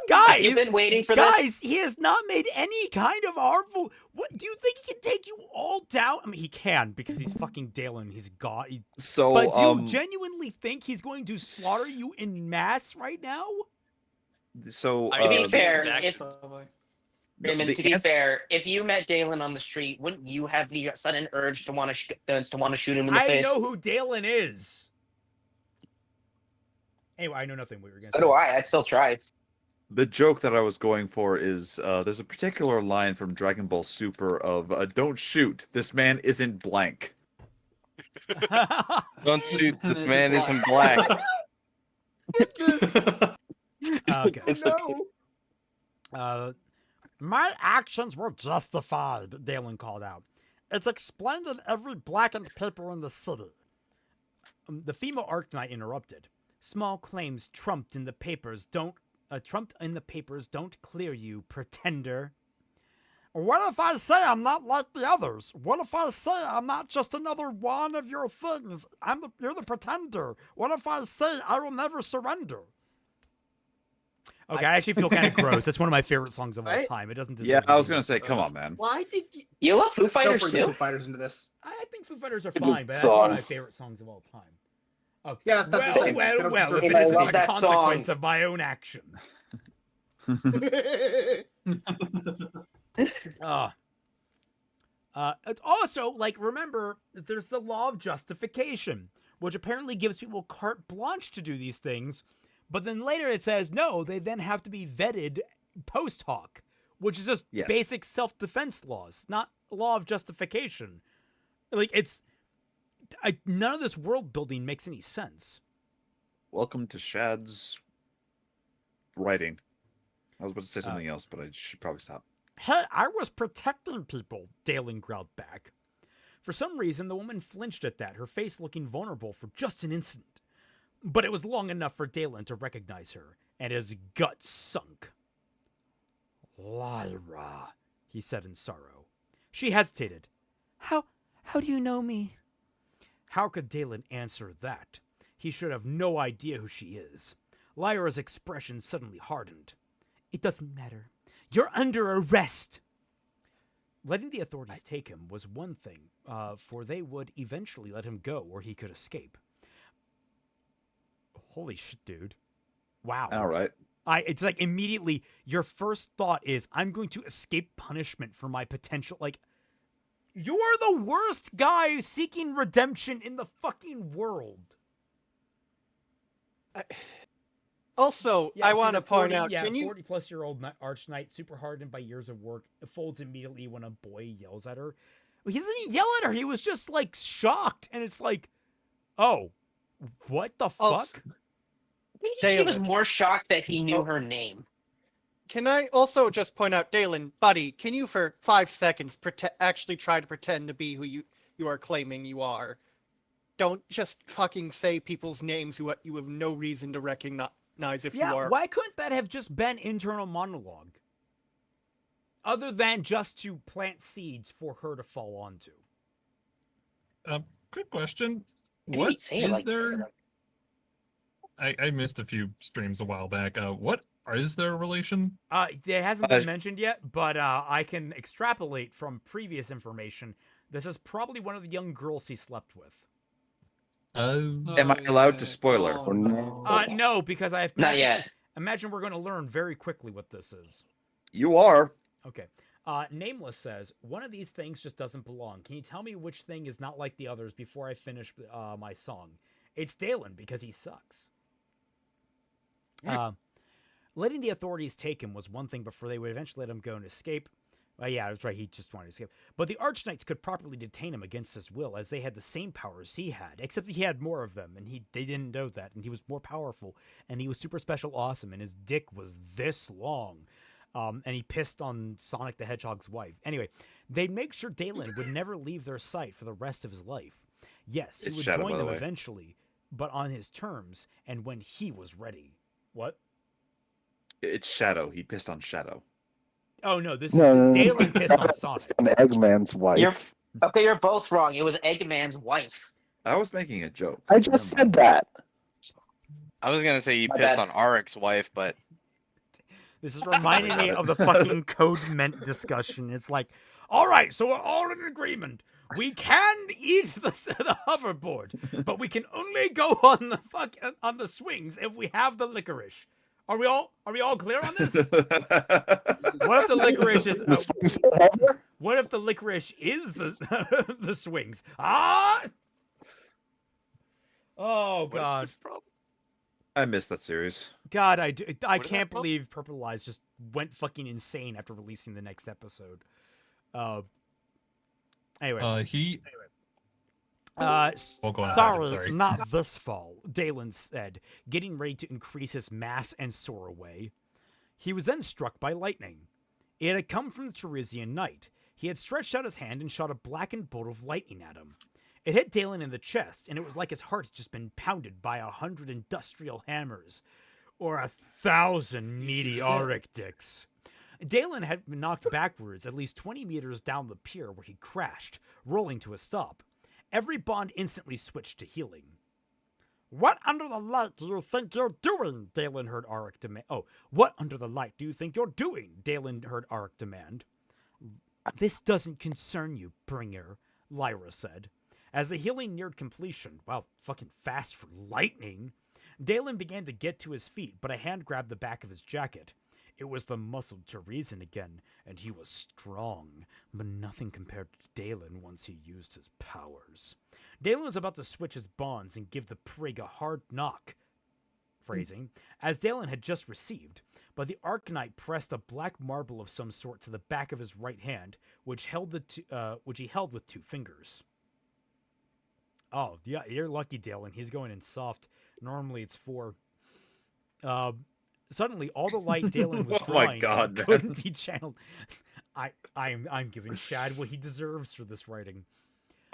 Guys, you've been waiting for this? He has not made any kind of harmful. What do you think he can take you all down? I mean, he can because he's fucking Dalen. He's God. But do you genuinely think he's going to slaughter you in mass right now? So to be fair, if you met Dalen on the street, wouldn't you have the sudden urge to want to shoot him in the face? I know who Dalen is. Anyway, I know nothing. What you were going to say. So do I. I'd still try. The joke that I was going for is there's a particular line from Dragon Ball Super of "Don't shoot. This man isn't blank." Don't shoot. This man isn't black. Okay. My actions were justified, Dalen called out. It's explained in every blackened paper in the city. The female Arc Knight interrupted. Small claims trumped in the papers don't clear you, pretender. What if I say I'm not like the others? What if I say I'm not just another one of your things? You're the pretender. What if I say I will never surrender? Okay, I actually feel kind of gross. That's one of my favorite songs of all time. It doesn't deserve. Yeah, I was to be gonna say, come on, man. Why did you? You love Foo Don't Fighters bring too? Foo Fighters into this. I think Foo Fighters are Good fine, but that's one of my song. favorite songs of all time. Okay. Yeah, that's what I'm saying. They don't Well, deserve if it. it I isn't love a that consequence song. of my own actions. Also, like, remember, there's the law of justification, which apparently gives people carte blanche to do these things, but then later it says, no, they then have to be vetted post hoc, which is just basic self-defense laws, not law of justification. Like, none of this world building makes any sense. Welcome to Shad's writing. I was about to say something else, but I should probably stop. Hey, I was protecting people, Dalen growled back. For some reason, the woman flinched at that, her face looking vulnerable for just an instant. But it was long enough for Dalen to recognize her, and his gut sunk. Lyra, he said in sorrow. She hesitated. How do you know me? How could Dalen answer that? He should have no idea who she is. Lyra's expression suddenly hardened. It doesn't matter. You're under arrest. Letting the authorities take him was one thing, for they would eventually let him go or he could escape. Holy shit, dude. Wow. All right. It's like immediately your first thought is, I'm going to escape punishment for my potential, like, you're the worst guy seeking redemption in the fucking world. Also, Yeah, I so want the to point 40 out, yeah, can you 40-plus-year-old arch knight, super hardened by years of work, folds immediately when a boy yells at her. He doesn't yell at her. He was just, like, shocked. And it's like, oh, what the fuck? I think she was more shocked that he knew her name. Can I also just point out, Dalen, buddy, can you for 5 seconds actually try to pretend to be who you are claiming you are? Don't just fucking say people's names who you have no reason to recognize if you are. Why couldn't that have just been internal monologue? Other than just to plant seeds for her to fall onto. Quick question. I What hate saying it is like there? I missed a few streams a while back. What is there a relation? It hasn't been mentioned yet, but I can extrapolate from previous information. This is probably one of the young girls he slept with. Am I allowed to spoiler? No, because I have Not yet. Imagine we're going to learn very quickly what this is. You are. Okay. Nameless says, one of these things just doesn't belong. Can you tell me which thing is not like the others before I finish my song? It's Dalen, because he sucks. Letting the authorities take him was one thing before they would eventually let him go and escape. Yeah, that's right, he just wanted to escape. But the Archknights could properly detain him against his will, as they had the same powers he had, except he had more of them, and they didn't know that, and he was more powerful, and he was super special awesome, and his dick was this long. And he pissed on Sonic the Hedgehog's wife. Anyway, they'd make sure Dalen would never leave their sight for the rest of his life. Yes, he would join them eventually, but on his terms, and when he was ready. What? It's Shadow. He pissed on Shadow. Oh, no, this is Dalen pissed on Sonic. On Eggman's wife. You're both wrong. It was Eggman's wife. I was making a joke. I just said that. I was going to say you My pissed bad. on Arik's wife, but... This is reminding me of the fucking Code Ment discussion. It's like, all right, so we're all in agreement. We can eat the hoverboard, but we can only go on the swings if we have the licorice. Are we all clear on this? What if the licorice is what if the licorice is the the swings? Ah! Oh god. I missed that series. God, I can't believe Purple Eyes just went fucking insane after releasing the next episode. Anyway. Sorry, not this fall, Dalen said, getting ready to increase his mass and soar away. He was then struck by lightning. It had come from the Teresian Knight. He had stretched out his hand and shot a blackened bolt of lightning at him. It hit Dalen in the chest, and it was like his heart had just been pounded by 100 industrial hammers, or 1,000 meteoric dicks. Dalen had been knocked backwards at least 20 meters down the pier where he crashed, rolling to a stop. Every bond instantly switched to healing. What under the light do you think you're doing? Dalen heard Arik demand. Oh, what under the light do you think you're doing? Dalen heard Arik demand. This doesn't concern you, Bringer, Lyra said. As the healing neared completion, wow, fucking fast for lightning, Dalen began to get to his feet, but a hand grabbed the back of his jacket. It was the muscled Teresian again, and he was strong, but nothing compared to Dalen once he used his powers. Dalen was about to switch his bonds and give the prig a hard knock, phrasing, as Dalen had just received, but the Arcanite pressed a black marble of some sort to the back of his right hand, which he held with 2 fingers. Oh, yeah, you're lucky, Dalen. He's going in soft. Normally it's 4. Suddenly, all the light Dalen was drawing couldn't be channeled. I'm giving Shad what he deserves for this writing.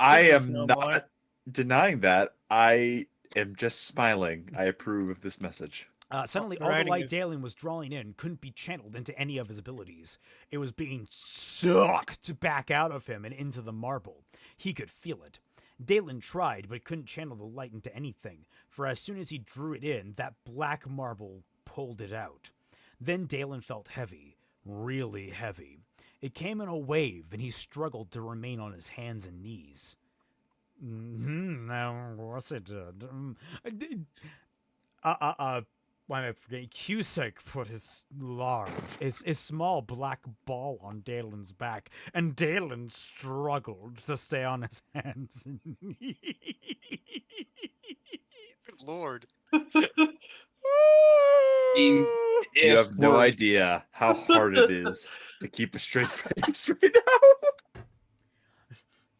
I am not denying that. I am just smiling. I approve of this message. Suddenly, all the light Dalen was drawing in couldn't be channeled into any of his abilities. It was being sucked back out of him and into the marble. He could feel it. Dalen tried, but couldn't channel the light into anything, for as soon as he drew it in, that black marble pulled it out. Then Dalen felt heavy, really heavy. It came in a wave, and he struggled to remain on his hands and knees. Now, what's it? Why am I forgetting? Cusack put his small black ball on Dalen's back, and Dalen struggled to stay on his hands and knees. Good lord. You have no idea how hard it is to keep a straight face right now.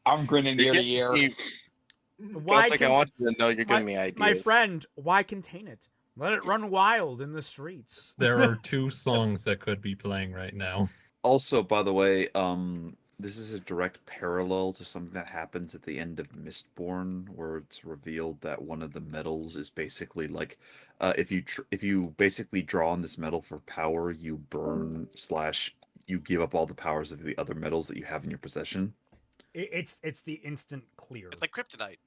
I'm grinning ear to ear. I want you to know you're giving me ideas. My friend, why contain it? Let it run wild in the streets. There are 2 songs that could be playing right now. Also, by the way, this is a direct parallel to something that happens at the end of Mistborn, where it's revealed that one of the medals is basically like, if you basically draw on this medal for power, you burn / you give up all the powers of the other medals that you have in your possession. It's the instant clear. It's like kryptonite.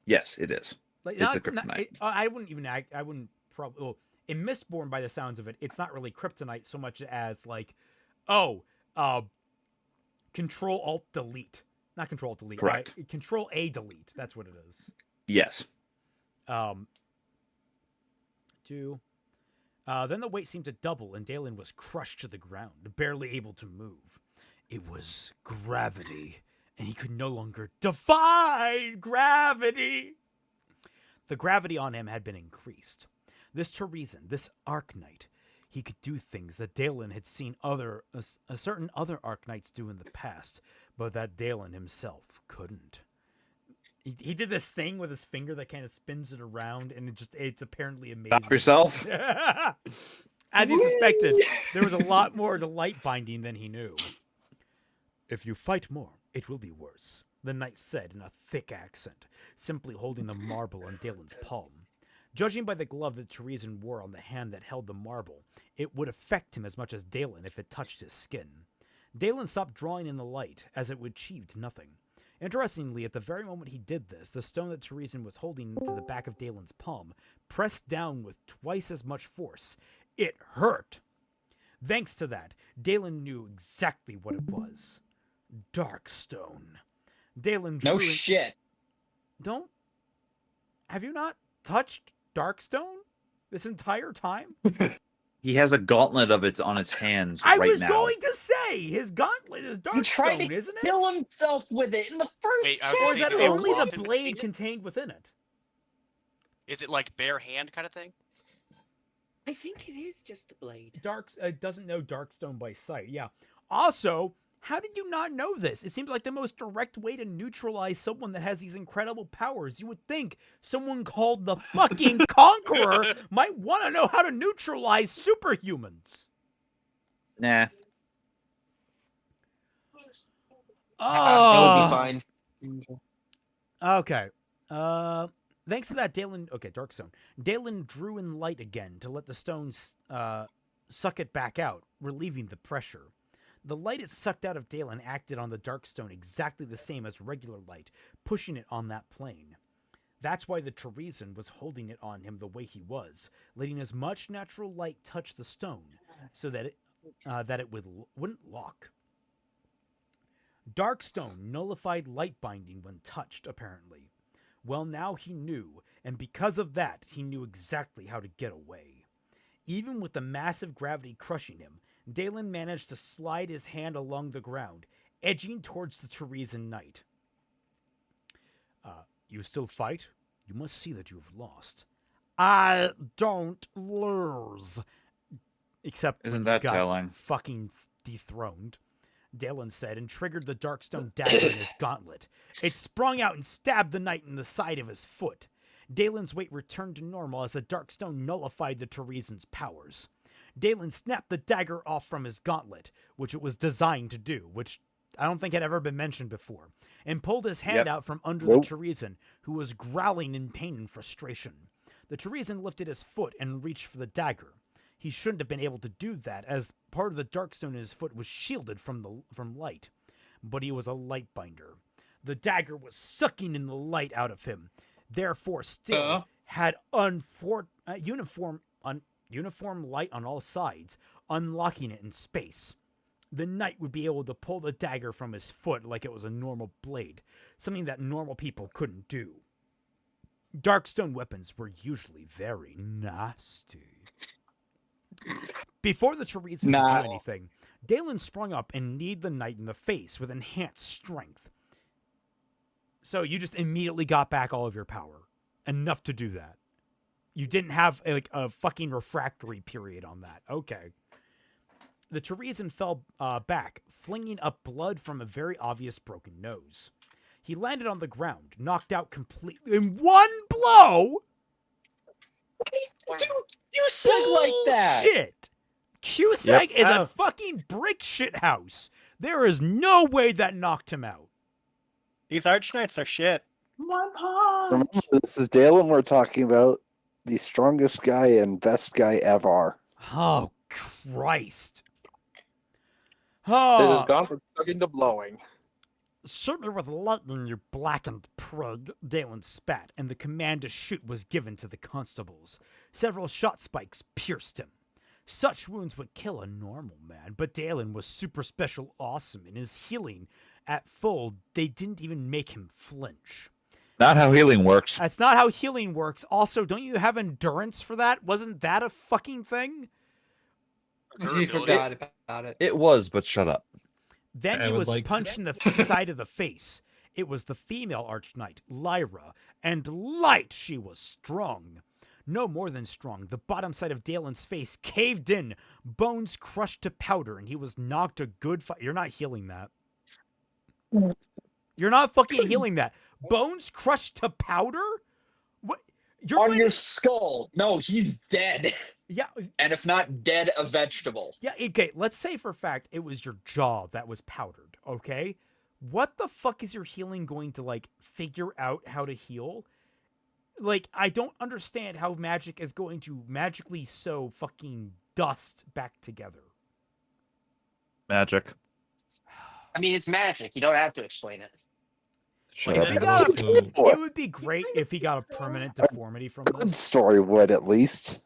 Yes, it is. Like, it's the kryptonite. I wouldn't probably. Well, in Mistborn, by the sounds of it, it's not really kryptonite so much as like, Control Alt Delete, not Control Alt Delete. Correct. Control A Delete. That's what it is. Yes. Then the weight seemed to double, and Dalen was crushed to the ground, barely able to move. It was gravity, and he could no longer defy gravity. The gravity on him had been increased. This Teresian, this Arknight, he could do things that Dalen had seen certain other Arknights do in the past, but that Dalen himself couldn't. He did this thing with his finger that kind of spins it around, and it's apparently amazing. Stop yourself. As he suspected, there was a lot more to light binding than he knew. If you fight more, it will be worse, the knight said in a thick accent, simply holding the marble on Dalen's palm. Judging by the glove that Teresian wore on the hand that held the marble, it would affect him as much as Dalen if it touched his skin. Dalen stopped drawing in the light, as it achieved nothing. Interestingly, at the very moment he did this, the stone that Teresian was holding to the back of Dalen's palm pressed down with twice as much force. It hurt! Thanks to that, Dalen knew exactly what it was. Darkstone. Dalen drew... No shit. Don't... Have you not touched Darkstone this entire time? He has a gauntlet of it on his hands right now. I was going to say, his gauntlet is Darkstone, isn't it? Kill himself with it in the first chapter. Or is that only the blade contained within it? Is it like bare hand kind of thing? I think it is just the blade. Doesn't know Darkstone by sight, yeah. Also, how did you not know this? It seems like the most direct way to neutralize someone that has these incredible powers. You would think someone called the fucking Conqueror might want to know how to neutralize superhumans. Nah. It'll be fine. Okay. Thanks to that, Dalen... Okay, Darkstone. Dalen drew in light again to let the stones... suck it back out, relieving the pressure. The light it sucked out of Dalen acted on the Darkstone exactly the same as regular light, pushing it on that plane. That's why the Teresian was holding it on him the way he was, letting as much natural light touch the stone so that it wouldn't lock. Darkstone nullified light binding when touched, apparently. Well, now he knew, and because of that, he knew exactly how to get away. Even with the massive gravity crushing him, Dalen managed to slide his hand along the ground, edging towards the Teresian knight. You still fight? You must see that you have lost. I don't lose. Except Isn't that telling? Fucking dethroned, Dalen said, and triggered the Darkstone dagger in his gauntlet. It sprung out and stabbed the knight in the side of his foot. Dalen's weight returned to normal as the Darkstone nullified the Teresian's powers. Dalen snapped the dagger off from his gauntlet, which it was designed to do, which I don't think had ever been mentioned before, and pulled his hand out from under the Teresian, who was growling in pain and frustration. The Teresian lifted his foot and reached for the dagger. He shouldn't have been able to do that, as part of the Darkstone in his foot was shielded from light. But he was a light binder. The dagger was sucking in the light out of him, therefore still had uniform light on all sides, unlocking it in space. The knight would be able to pull the dagger from his foot like it was a normal blade, something that normal people couldn't do. Darkstone weapons were usually very nasty. Before the Teresian could do anything, Dalen sprung up and kneed the knight in the face with enhanced strength. So you just immediately got back all of your power. Enough to do that. You didn't have a fucking refractory period on that. Okay. The Teresian fell back, flinging up blood from a very obvious broken nose. He landed on the ground, knocked out completely in one blow. Dude, you said like that. Shit. Cusack is a fucking brick shit house. There is no way that knocked him out. These Archknights are shit. Remember, this is Dalen we're talking about. The strongest guy and best guy ever. Oh, Christ. This has gone from sucking to blowing. Shoot me with lightning, you blackened prig, Dalen spat, and the command to shoot was given to the constables. Several shot spikes pierced him. Such wounds would kill a normal man, but Dalen was super special awesome in his healing. At full, they didn't even make him flinch. Not how healing works. That's not how healing works. Also, don't you have endurance for that? Wasn't that a fucking thing? He forgot about it. It was, but shut up. Then he was punched in the side of the face. It was the female Archknight, Lyra, and light she was strong. No more than strong. The bottom side of Dalen's face caved in, bones crushed to powder, and he was knocked a good You're not healing that. You're not fucking healing that. Bones crushed to powder? What? You're on your skull. No, he's dead. Yeah. And if not dead, a vegetable. Yeah, okay, let's say for a fact it was your jaw that was powdered, okay? What the fuck is your healing going to, figure out how to heal? I don't understand how magic is going to magically sew fucking dust back together. Magic. I mean, it's magic. You don't have to explain it. It would be great if he got a permanent deformity from Good this. story would, at least.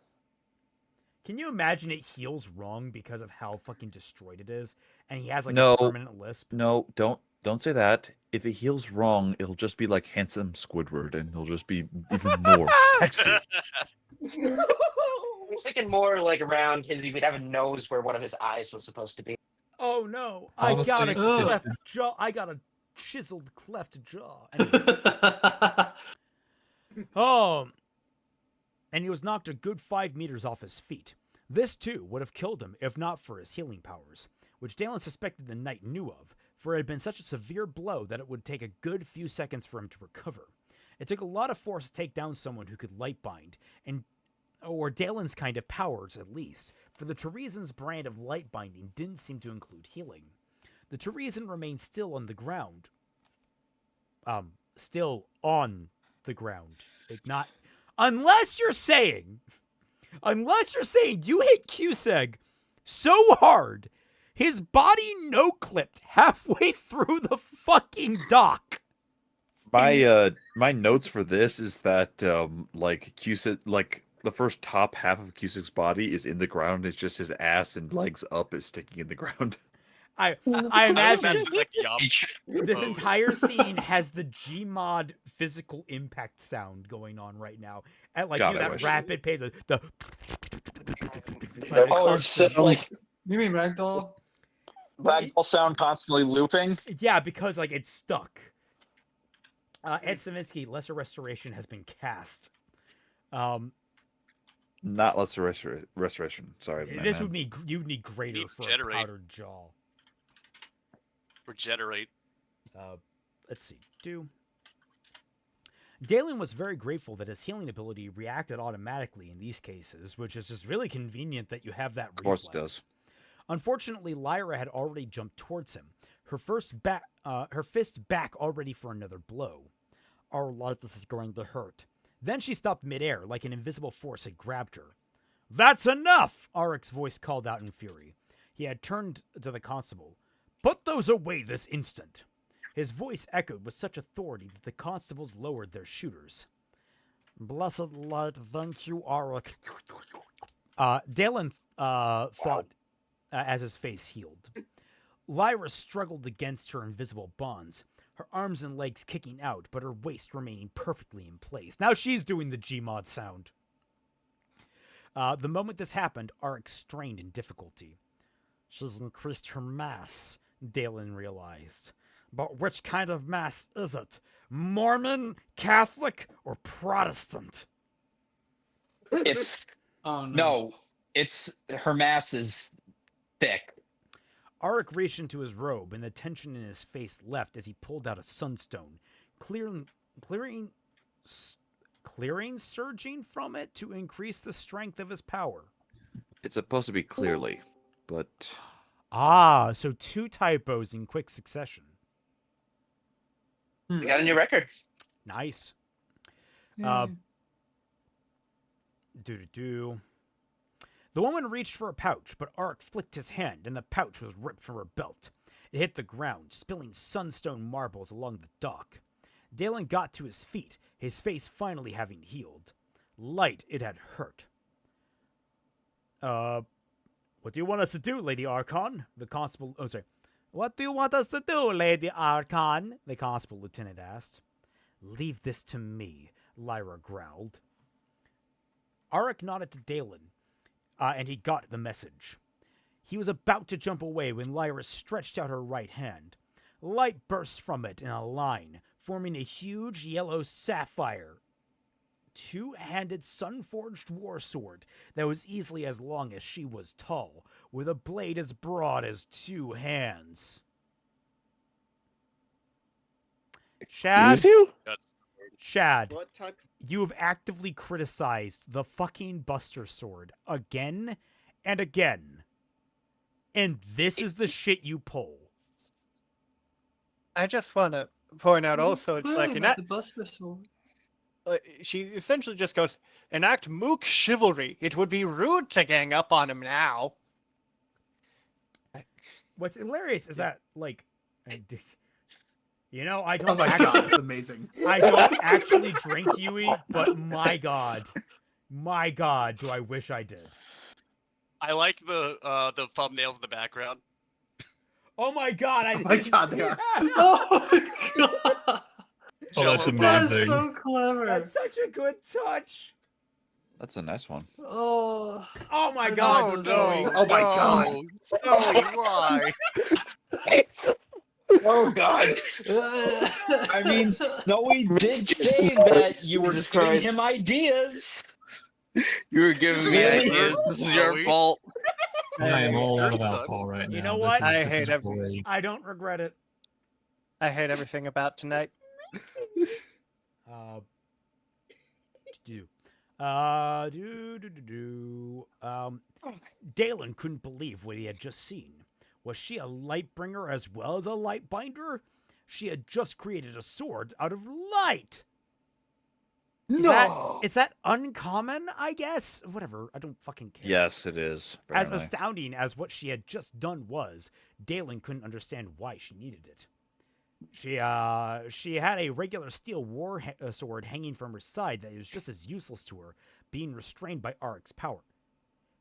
Can you imagine it heals wrong because of how fucking destroyed it is, and he has No. a permanent lisp? No, don't say that. If it heals wrong, it'll just be like handsome Squidward, and he'll just be even more sexy. I was thinking more around his. He would have a nose where one of his eyes was supposed to be. Oh no! Honestly, I got a cleft jaw. I got a chiseled cleft jaw. And he was knocked a good 5 meters off his feet. This, too, would have killed him if not for his healing powers, which Dalen suspected the knight knew of, for it had been such a severe blow that it would take a good few seconds for him to recover. It took a lot of force to take down someone who could light bind, or Dalen's kind of powers, at least, for the Teresian's brand of light binding didn't seem to include healing. The Teresian remained still on the ground. Still on the ground. Unless you're saying you hit Cusack so hard, his body no-clipped halfway through the fucking dock. My notes for this is that like Cusick, like the first top half of Cusick's body is in the ground. It's just his ass and legs up is sticking in the ground. I imagine like this entire scene has the Gmod physical impact sound going on right now at like God, I that wish. rapid pace. The Oh, it's just like You mean ragdoll? ragdoll sound constantly looping. yeah, because like it's stuck. Ed Savinsky, Lesser Restoration has been cast. Not lesser restoration. Sorry, This would need you'd need greater for Regenerate. a powdered jaw. Regenerate. Let's see. Dalen was very grateful that his healing ability reacted automatically in these cases, which is just really convenient that you have that reflex. Of course it does. Unfortunately, Lyra had already jumped towards him, her fist back already for another blow. Our life is going to hurt. Then she stopped midair, like an invisible force had grabbed her. That's enough! Arik's voice called out in fury. He had turned to the constable. Put those away this instant. His voice echoed with such authority that the constables lowered their shooters. Blessed light, thank you, Arik. Dalen thought as his face healed. Lyra struggled against her invisible bonds, her arms and legs kicking out, but her waist remaining perfectly in place. Now she's doing the Gmod sound. The moment this happened, Arik strained in difficulty. She's increased her mass, Dalen realized. But which kind of mass is it? Mormon, Catholic, or Protestant? It's no, it's her mass is thick. Arik reached into his robe, and the tension in his face left as he pulled out a sunstone, clearing surging from it to increase the strength of his power. It's supposed to be clearly, but So 2 typos in quick succession. We got a new record. Nice. The woman reached for a pouch, but Arik flicked his hand, and the pouch was ripped from her belt. It hit the ground, spilling sunstone marbles along the dock. Dalen got to his feet, his face finally having healed. Light, it had hurt. What do you want us to do, Lady Archon? The constable... Oh, sorry. What do you want us to do, Lady Archon? The constable lieutenant asked. Leave this to me, Lyra growled. Arik nodded to Dalen, and he got the message. He was about to jump away when Lyra stretched out her right hand. Light burst from it in a line, forming a huge yellow sapphire, 2-handed sun-forged war sword that was easily as long as she was tall, with a blade as broad as 2 hands. Shad? Shad, What type? you have actively criticized the fucking Buster Sword again and again. And this is the shit you pull. I just want to point out also, it's like the Buster Sword. she essentially just goes, enact mook chivalry. It would be rude to gang up on him now. What's hilarious is that, like, you know, I don't. Oh my god, that's amazing. I don't actually drink Yui, but my god, do I wish I did. I like the thumbnails in the background. Oh my god! Oh my god, they are. Oh my god! Oh, that's amazing. That's so clever. That's such a good touch. that's a nice one. Oh. Oh my god! Oh no! Oh my god. No, why? Oh god! I mean, Snowy did say that you were Jesus giving Christ. him ideas. You were giving me ideas. This is your Snowy. fault. I am all out of You're stuck. alcohol right now. You know This what? is- I this hate is every- great. I don't regret it. I hate everything about tonight. Dalen couldn't believe what he had just seen. Was she a light bringer as well as a light binder? She had just created a sword out of light. Is that uncommon, I guess? Whatever, I don't fucking care. Yes, it is. As Apparently. astounding as what she had just done was, Dalen couldn't understand why she needed it. She had a regular steel sword hanging from her side that was just as useless to her, being restrained by Aric's power.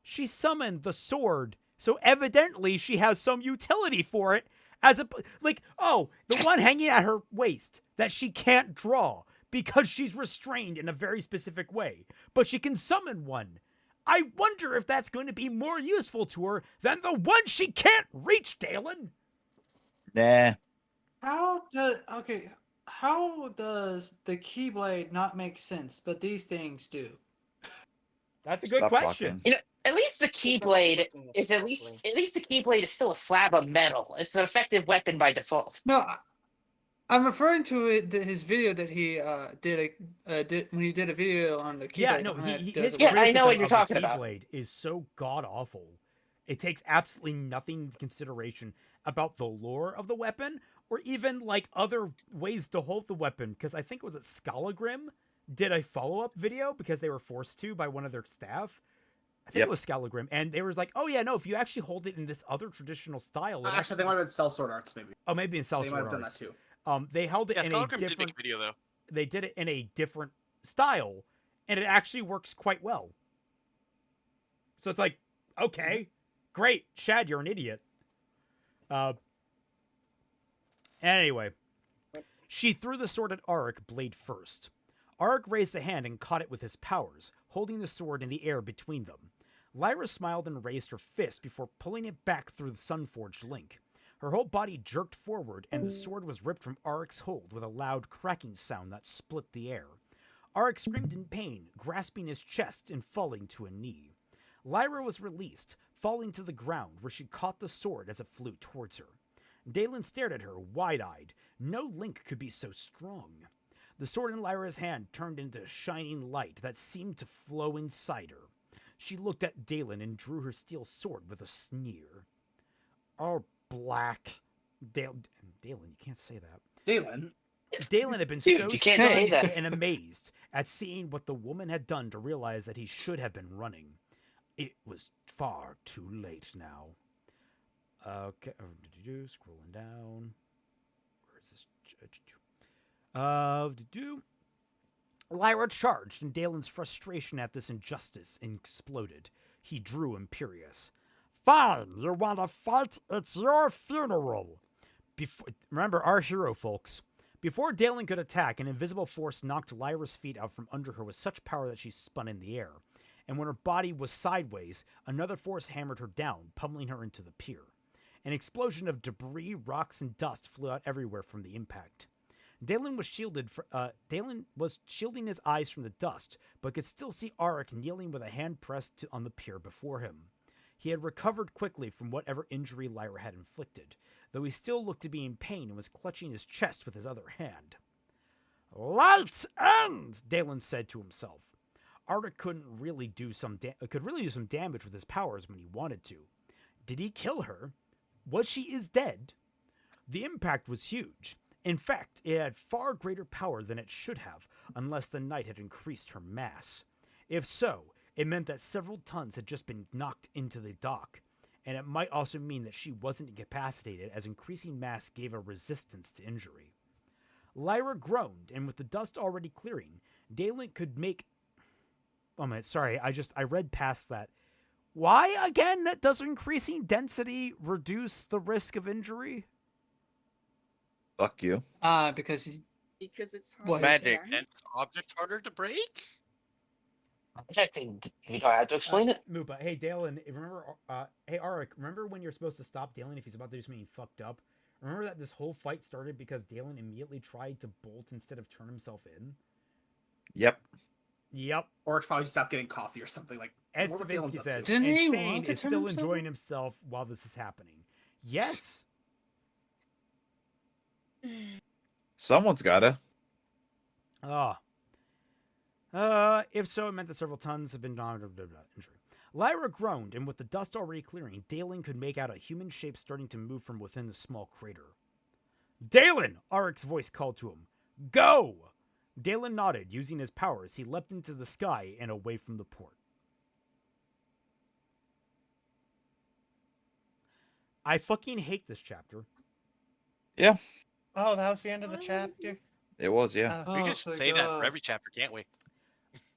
She summoned the sword, so evidently she has some utility for it, the one hanging at her waist that she can't draw because she's restrained in a very specific way, but she can summon one. I wonder if that's going to be more useful to her than the one she can't reach, Dalen. Nah. How does the Keyblade not make sense, but these things do? That's a good question. You know, at least the Keyblade is the Keyblade is still a slab of metal. It's an effective weapon by default. No, I'm referring to his video that he did when he did a video on the Keyblade. Yeah, no, I know what you're talking about. Keyblade is so god awful. It takes absolutely nothing into consideration about the lore of the weapon or even like other ways to hold the weapon. Because I think it was at Scalagrim did a follow-up video because they were forced to by one of their staff. I think it was Scalagrim, and they were like, "Oh yeah, no, if you actually hold it in this other traditional style." Actually, they might have been Cell Sword Arts, maybe. Oh, maybe in Cell They Sword might have Arts. done that too. They held it in a Scalagrim different. did make a video though. They did it in a different style, and it actually works quite well. So it's like, okay, great, Shad, you're an idiot. Anyway, she threw the sword at Auric blade first. Auric raised a hand and caught it with his powers, holding the sword in the air between them. Lyra smiled and raised her fist before pulling it back through the Sunforged link. Her whole body jerked forward, and the sword was ripped from Auric's hold with a loud cracking sound that split the air. Auric screamed in pain, grasping his chest and falling to a knee. Lyra was released, falling to the ground, where she caught the sword as it flew towards her. Dalen stared at her, wide-eyed. No link could be so strong. The sword in Lyra's hand turned into shining light that seemed to flow inside her. She looked at Dalen and drew her steel sword with a sneer. "Oh, black." Dalen, you can't say that. Dalen had been Dude, so you can't say stunned that. and amazed at seeing what the woman had done to realize that he should have been running. It was far too late now. Okay, scrolling down. Where is this? Lyra charged, and Dalen's frustration at this injustice exploded. He drew imperious. "Fine, you want to fight? It's your funeral." Remember our hero, folks. Before Dalen could attack, an invisible force knocked Lyra's feet out from under her with such power that she spun in the air. And when her body was sideways, another force hammered her down, pummeling her into the pier. An explosion of debris, rocks, and dust flew out everywhere from the impact. Dalen was shielding his eyes from the dust, but could still see Auric kneeling with a hand pressed on the pier before him. He had recovered quickly from whatever injury Lyra had inflicted, though he still looked to be in pain and was clutching his chest with his other hand. "Light's end," Dalen said to himself. Auric could really do some damage with his powers when he wanted to. Did he kill her? She is dead. The impact was huge. In fact, it had far greater power than it should have, unless the knight had increased her mass. If so, it meant that several tons had just been knocked into the dock, and it might also mean that she wasn't incapacitated, as increasing mass gave a resistance to injury. Lyra groaned, and with the dust already clearing, Dalen could make... Oh, man, sorry, I read past that. Why, again, does increasing density reduce the risk of injury? Fuck you. Because it's Magic. And objects harder to break? Objecting, you don't have to explain it. Moopa, hey, Dalen, remember, hey, Auric, remember when you're supposed to stop Dalen if he's about to do something fucked up? Remember that this whole fight started because Dalen immediately tried to bolt instead of turn himself in? Yep. Or it's probably stop getting coffee or something like. Ed what we're Stavinsky feeling up says, to. Didn't he Insane want to is turn still himself enjoying himself while this is happening. Yes. Someone's gotta. If so, it meant that several tons have been injury. Lyra groaned, and with the dust already clearing, Dalen could make out a human shape starting to move from within the small crater. "Dalen!" Auric's voice called to him. "Go!" Dalen nodded. Using his powers, he leapt into the sky and away from the port. I fucking hate this chapter. Yeah. Oh, that was the end of the chapter. It was, yeah. We just say that for every chapter, can't we?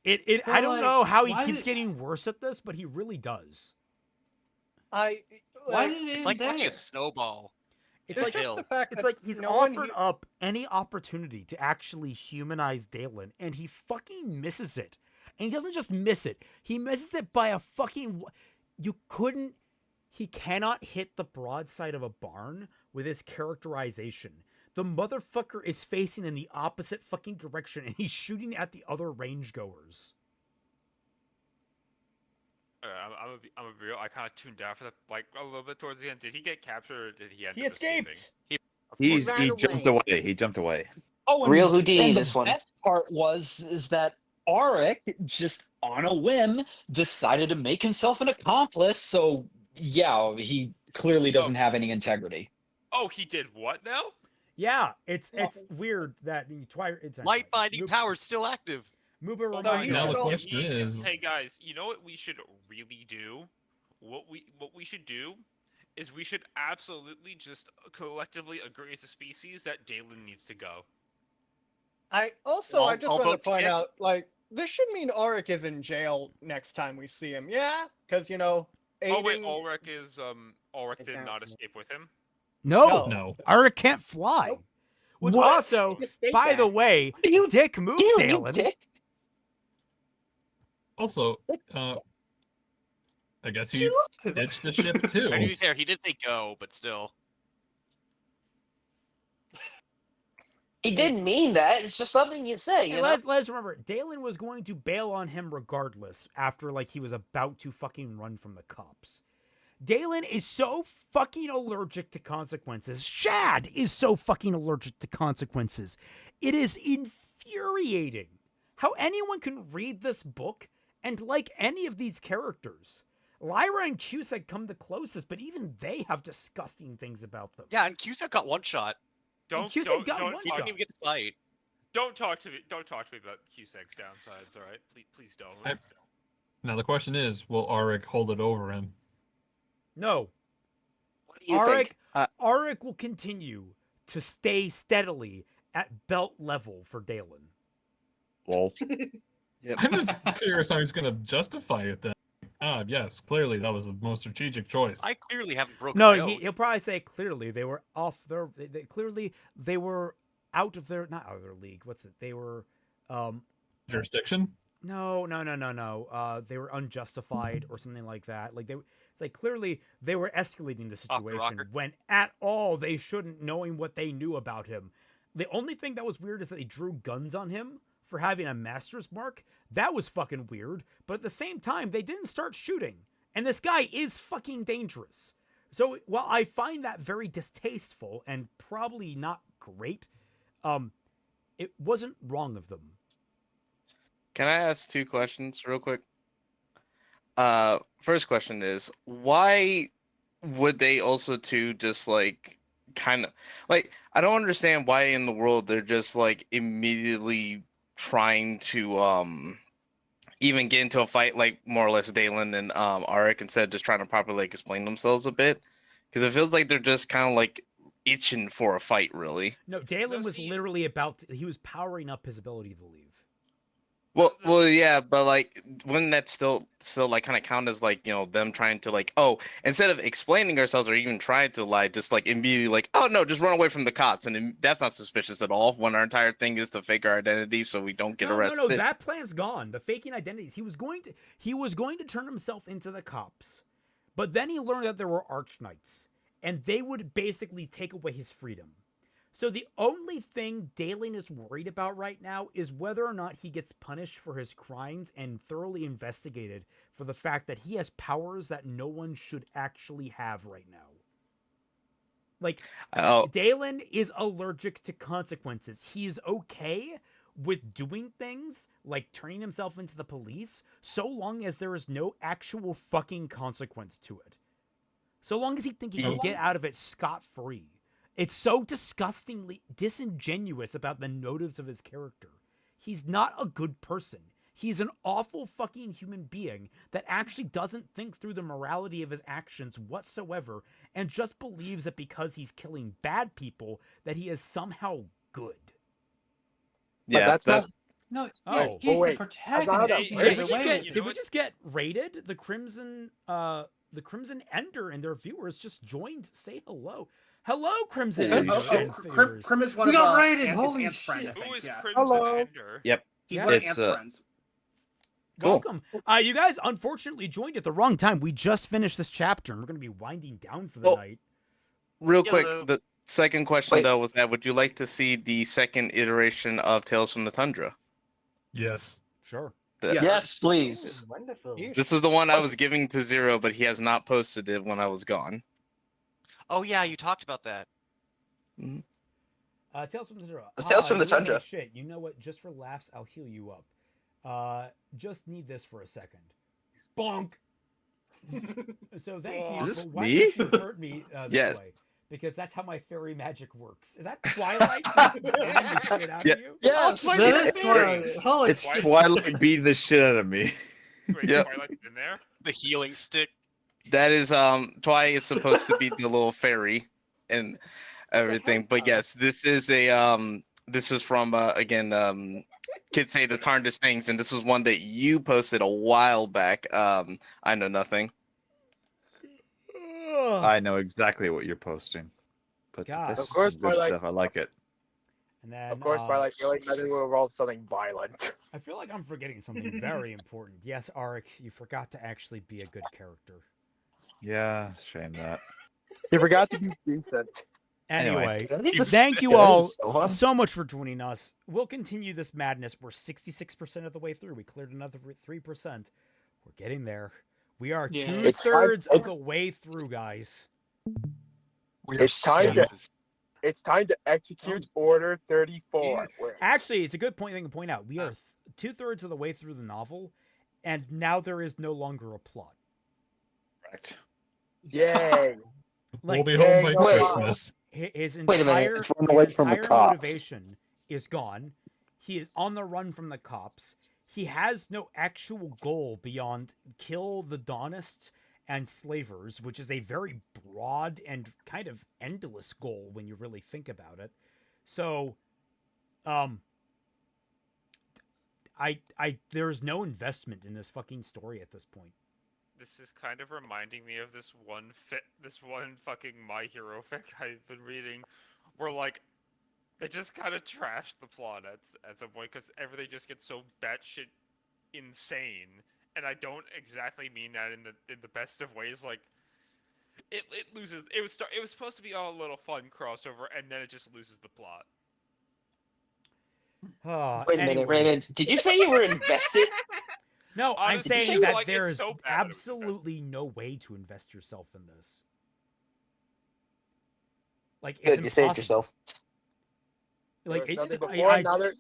I don't know how he keeps getting worse at this, but he really does. Why did it It's like watching a snowball. It's like just the fact it's that like he's offered up any opportunity to actually humanize Dalen, and he fucking misses it. And he doesn't just miss it; he misses it by a fucking. He cannot hit the broadside of a barn with his characterization. The motherfucker is facing in the opposite fucking direction, and he's shooting at the other range goers. I'm a real. I kind of tuned out for that, like a little bit towards the end. Did he get captured, or did he end He up escaped. escaping? He jumped away. He jumped away. Oh, and, Real Houdini, and this the one. best part is that Auric just on a whim decided to make himself an accomplice. So yeah, he clearly doesn't have any integrity. Oh, he did what now? Yeah, it's weird that Light binding power's still active. Muba Now reminds the question is, hey guys, you know what we should really do? What we should do is we should absolutely just collectively agree as a species that Dalen needs to go. I just want to point out, like, this should mean Auric is in jail next time we see him. Yeah, because Oh wait, Ulrich did not escape with him. No. Auric can't fly. Nope. Which What? also, by the way, Dick moved Dalen. Dick? Also, I guess he ditched the ship too. To be fair, he did say go, but still. He didn't mean that. It's just something you say. You know? Let's remember, Dalen was going to bail on him regardless after he was about to fucking run from the cops. Dalen is so fucking allergic to consequences. Shad is so fucking allergic to consequences. It is infuriating how anyone can read this book and like any of these characters. Lyra and Cusack come the closest, but even they have disgusting things about them. Yeah, and Cusack got one shot. He didn't even get to fight. Don't talk to me about Cusack's downsides. All right, please don't. Now the question is, will Auric hold it over him? No. What do you think? Auric will continue to stay steadily at belt level for Dalen. Well, I'm just curious how he's going to justify it then. Yes, clearly that was the most strategic choice. I clearly haven't broken. No, he'll probably say clearly they were off their. They were out of their, not out of their league. What's it? They were jurisdiction. No. They were unjustified or something like that. It's like clearly they were escalating the situation when at all they shouldn't, knowing what they knew about him. The only thing that was weird is that they drew guns on him for having a master's mark. That was fucking weird. But at the same time, they didn't start shooting. And this guy is fucking dangerous. So while I find that very distasteful and probably not great, it wasn't wrong of them. Can I ask 2 questions real quick? First question is, why would they also just kind of I don't understand why in the world they're just immediately trying to even get into a fight more or less Dalen and Auric instead of just trying to properly explain themselves a bit, because it feels like they're just kind of itching for a fight, really. No, Dalen was literally he was powering up his ability to leave. Well, yeah, but wouldn't that still kind of count as them trying to instead of explaining ourselves or even trying to lie, just immediately oh no, just run away from the cops, and that's not suspicious at all when our entire thing is to fake our identity so we don't get arrested. No, that plan's gone. The faking identities. He was going to turn himself into the cops, but then he learned that there were Arch Knights, and they would basically take away his freedom. So the only thing Dalen is worried about right now is whether or not he gets punished for his crimes and thoroughly investigated for the fact that he has powers that no one should actually have right now. Dalen is allergic to consequences. He's okay with doing things like turning himself into the police so long as there is no actual fucking consequence to it. So long as he thinks he can get out of it scot-free. It's so disgustingly disingenuous about the motives of his character. He's not a good person. He's an awful fucking human being that actually doesn't think through the morality of his actions whatsoever and just believes that because he's killing bad people that he is somehow good. Yeah, that's not. No, Oh, he's wait, the protagonist. that's You not can how get away with did it. we just get raided? The Crimson Ender and their viewers just joined. Say hello. Hello, Crimson Ender and viewers. Krim is one We of got raided, Ant's holy friend, I shit. think, Who is yeah. Crimson Hello. Ender? Yep. He's Yeah. one of It's, Ant's friends. Cool. Welcome. You guys unfortunately joined at the wrong time. We just finished this chapter and we're going to be winding down for the Oh. night. Real quick, Hello. the second question Wait. though was that would you like to see the second iteration of Tales from the Tundra? Yes. Sure. Yes, please. Wonderful. This was the one I was giving to Zero, but he has not posted it when I was gone. Oh yeah, you talked about that. Tales from the Tundra. It's Tales from the you know Tundra. Shit, you know what? Just for laughs, I'll heal you up. Just need this for a second. Bonk. So thank you. Is this but why me? did you hurt me this Yes. way? Because that's how my fairy magic works. Is that Twilight? Just beating the shit out Yeah. of you? Yes. That is Twilight. Holy It's shit. Twilight beating the shit out of me. Wait, Yep. Twilight's in there? The healing stick. That is Twi is supposed to be the little fairy and everything. But yes, this is a this is from again Kids Say the Tarnished Things, and this was one that you posted a while back. I know nothing. I know exactly what you're posting. But God. this Of is course, some good Twilight. stuff. I like it. And then, Of course, Twilight feeling that it will involve something violent. I feel like I'm forgetting something very important. Yes, Arik, you forgot to actually be a good character. Yeah, shame that. You forgot to be decent. Anyway, Anyway. thank you all so much for joining us. We'll continue this madness. We're 66% of the way through. We cleared another 3%. We're getting there. We are Yeah. It's time- 2/3 of it's- the way through, guys. It's time to execute Order 34. Actually, it's a good thing to point out. We are 2/3 of the way through the novel, and now there is no longer a plot. Correct. Yay. We'll be home by Wait. Christmas. His Wait a minute, entire, it's run away his from the entire cops. motivation is gone. He is on the run from the cops. He has no actual goal beyond kill the Daunists and slavers, which is a very broad and kind of endless goal when you really think about it. So, there's no investment in this fucking story at this point. This is kind of reminding me of this one fucking My Hero fic I've been reading, where like they just kind of trashed the plot at some point because everything just gets so batshit insane, and I don't exactly mean that in the best of ways. Like it loses. It was supposed to be all a little fun crossover, and then it just loses the plot. Wait a minute, Raymond. Did you say you were invested? No, I'm Honestly, saying so, that like, it's there is so bad that it was absolutely no way to invest yourself in this. Like, it's Good, you saved impossible. yourself. Like, There was it, nothing before, I, now there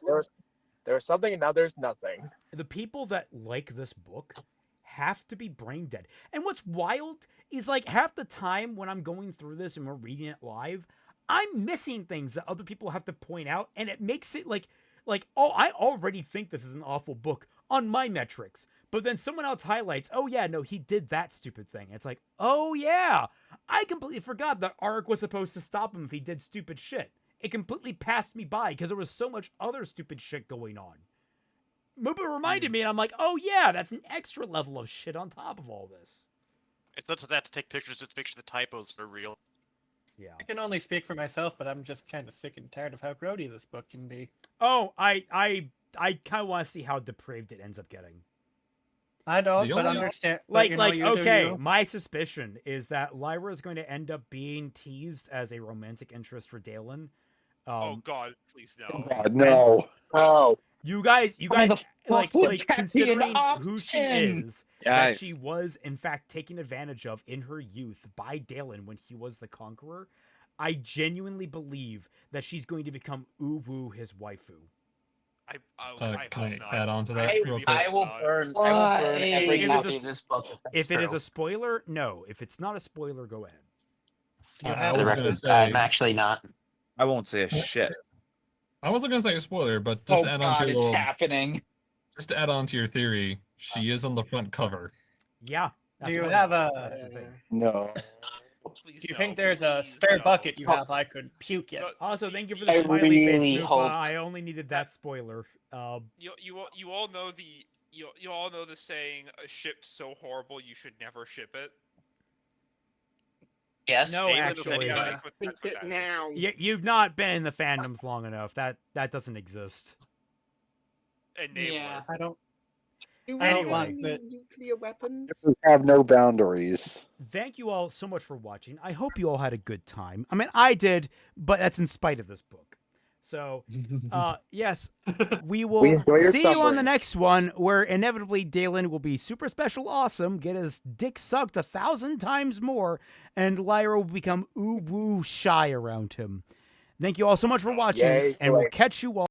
was something, and now there's nothing. the people that like this book have to be brain dead. And what's wild is, like, half the time when I'm going through this and we're reading it live, I'm missing things that other people have to point out, and it makes it like, oh, I already think this is an awful book on my metrics. But then someone else highlights, oh yeah, no, he did that stupid thing. It's like, oh yeah, I completely forgot that Arik was supposed to stop him if he did stupid shit. It completely passed me by because there was so much other stupid shit going on. Muba reminded me, and I'm like, oh yeah, that's an extra level of shit on top of all this. It's not that to take pictures just to make sure the typos are real. Yeah. I can only speak for myself, but I'm just kind of sick and tired of how grody this book can be. Oh, I kind of want to see how depraved it ends up getting. I don't, The but only- understand. but Like, you know, you do okay, you. my suspicion is that Lyra is going to end up being teased as a romantic interest for Dalen. Oh God, please no. God, no. Oh. You guys, Why the like fuck would that be an considering who she option? is, that Guys. she was in fact taken advantage of in her youth by Dalen when he was the Conqueror. I genuinely believe that she's going to become Uwu, his waifu. I Can hope I not. add on to that I real really quick? I hope will not. burn. Why? I will burn every If it is copy a- of this book. If it is true. a spoiler, no. If it's not a spoiler, go ahead. You I have was The gonna record, say- I'm actually not. I won't say a shit. I wasn't gonna say a spoiler, but just Oh to add on God, to your it's little, happening. just to add on to your theory, she is on the front cover. Yeah. Do you have That's the a? thing. No. Do you think there's a spare bucket you have I could puke in? Also, thank you for the I smiley face, really Moopa. hope- I only needed that spoiler. You all know you all know the saying, "A ship's so horrible you should never ship it." Yes. No, actually, That's what that is. now. you've not been in the fandoms long enough. That doesn't exist. Enabler. Yeah. I don't. Do we I don't have want any the- nuclear weapons? We have no boundaries. Thank you all so much for watching. I hope you all had a good time. I mean, I did, but that's in spite of this book. So, yes, we will enjoy your see you on the suffering. next one, where inevitably Dalen will be super special awesome, get his dick sucked 1,000 times more, and Lyra will become ooh woo shy around him. Thank you all so much for watching, Yay, and we'll Blake. catch you all.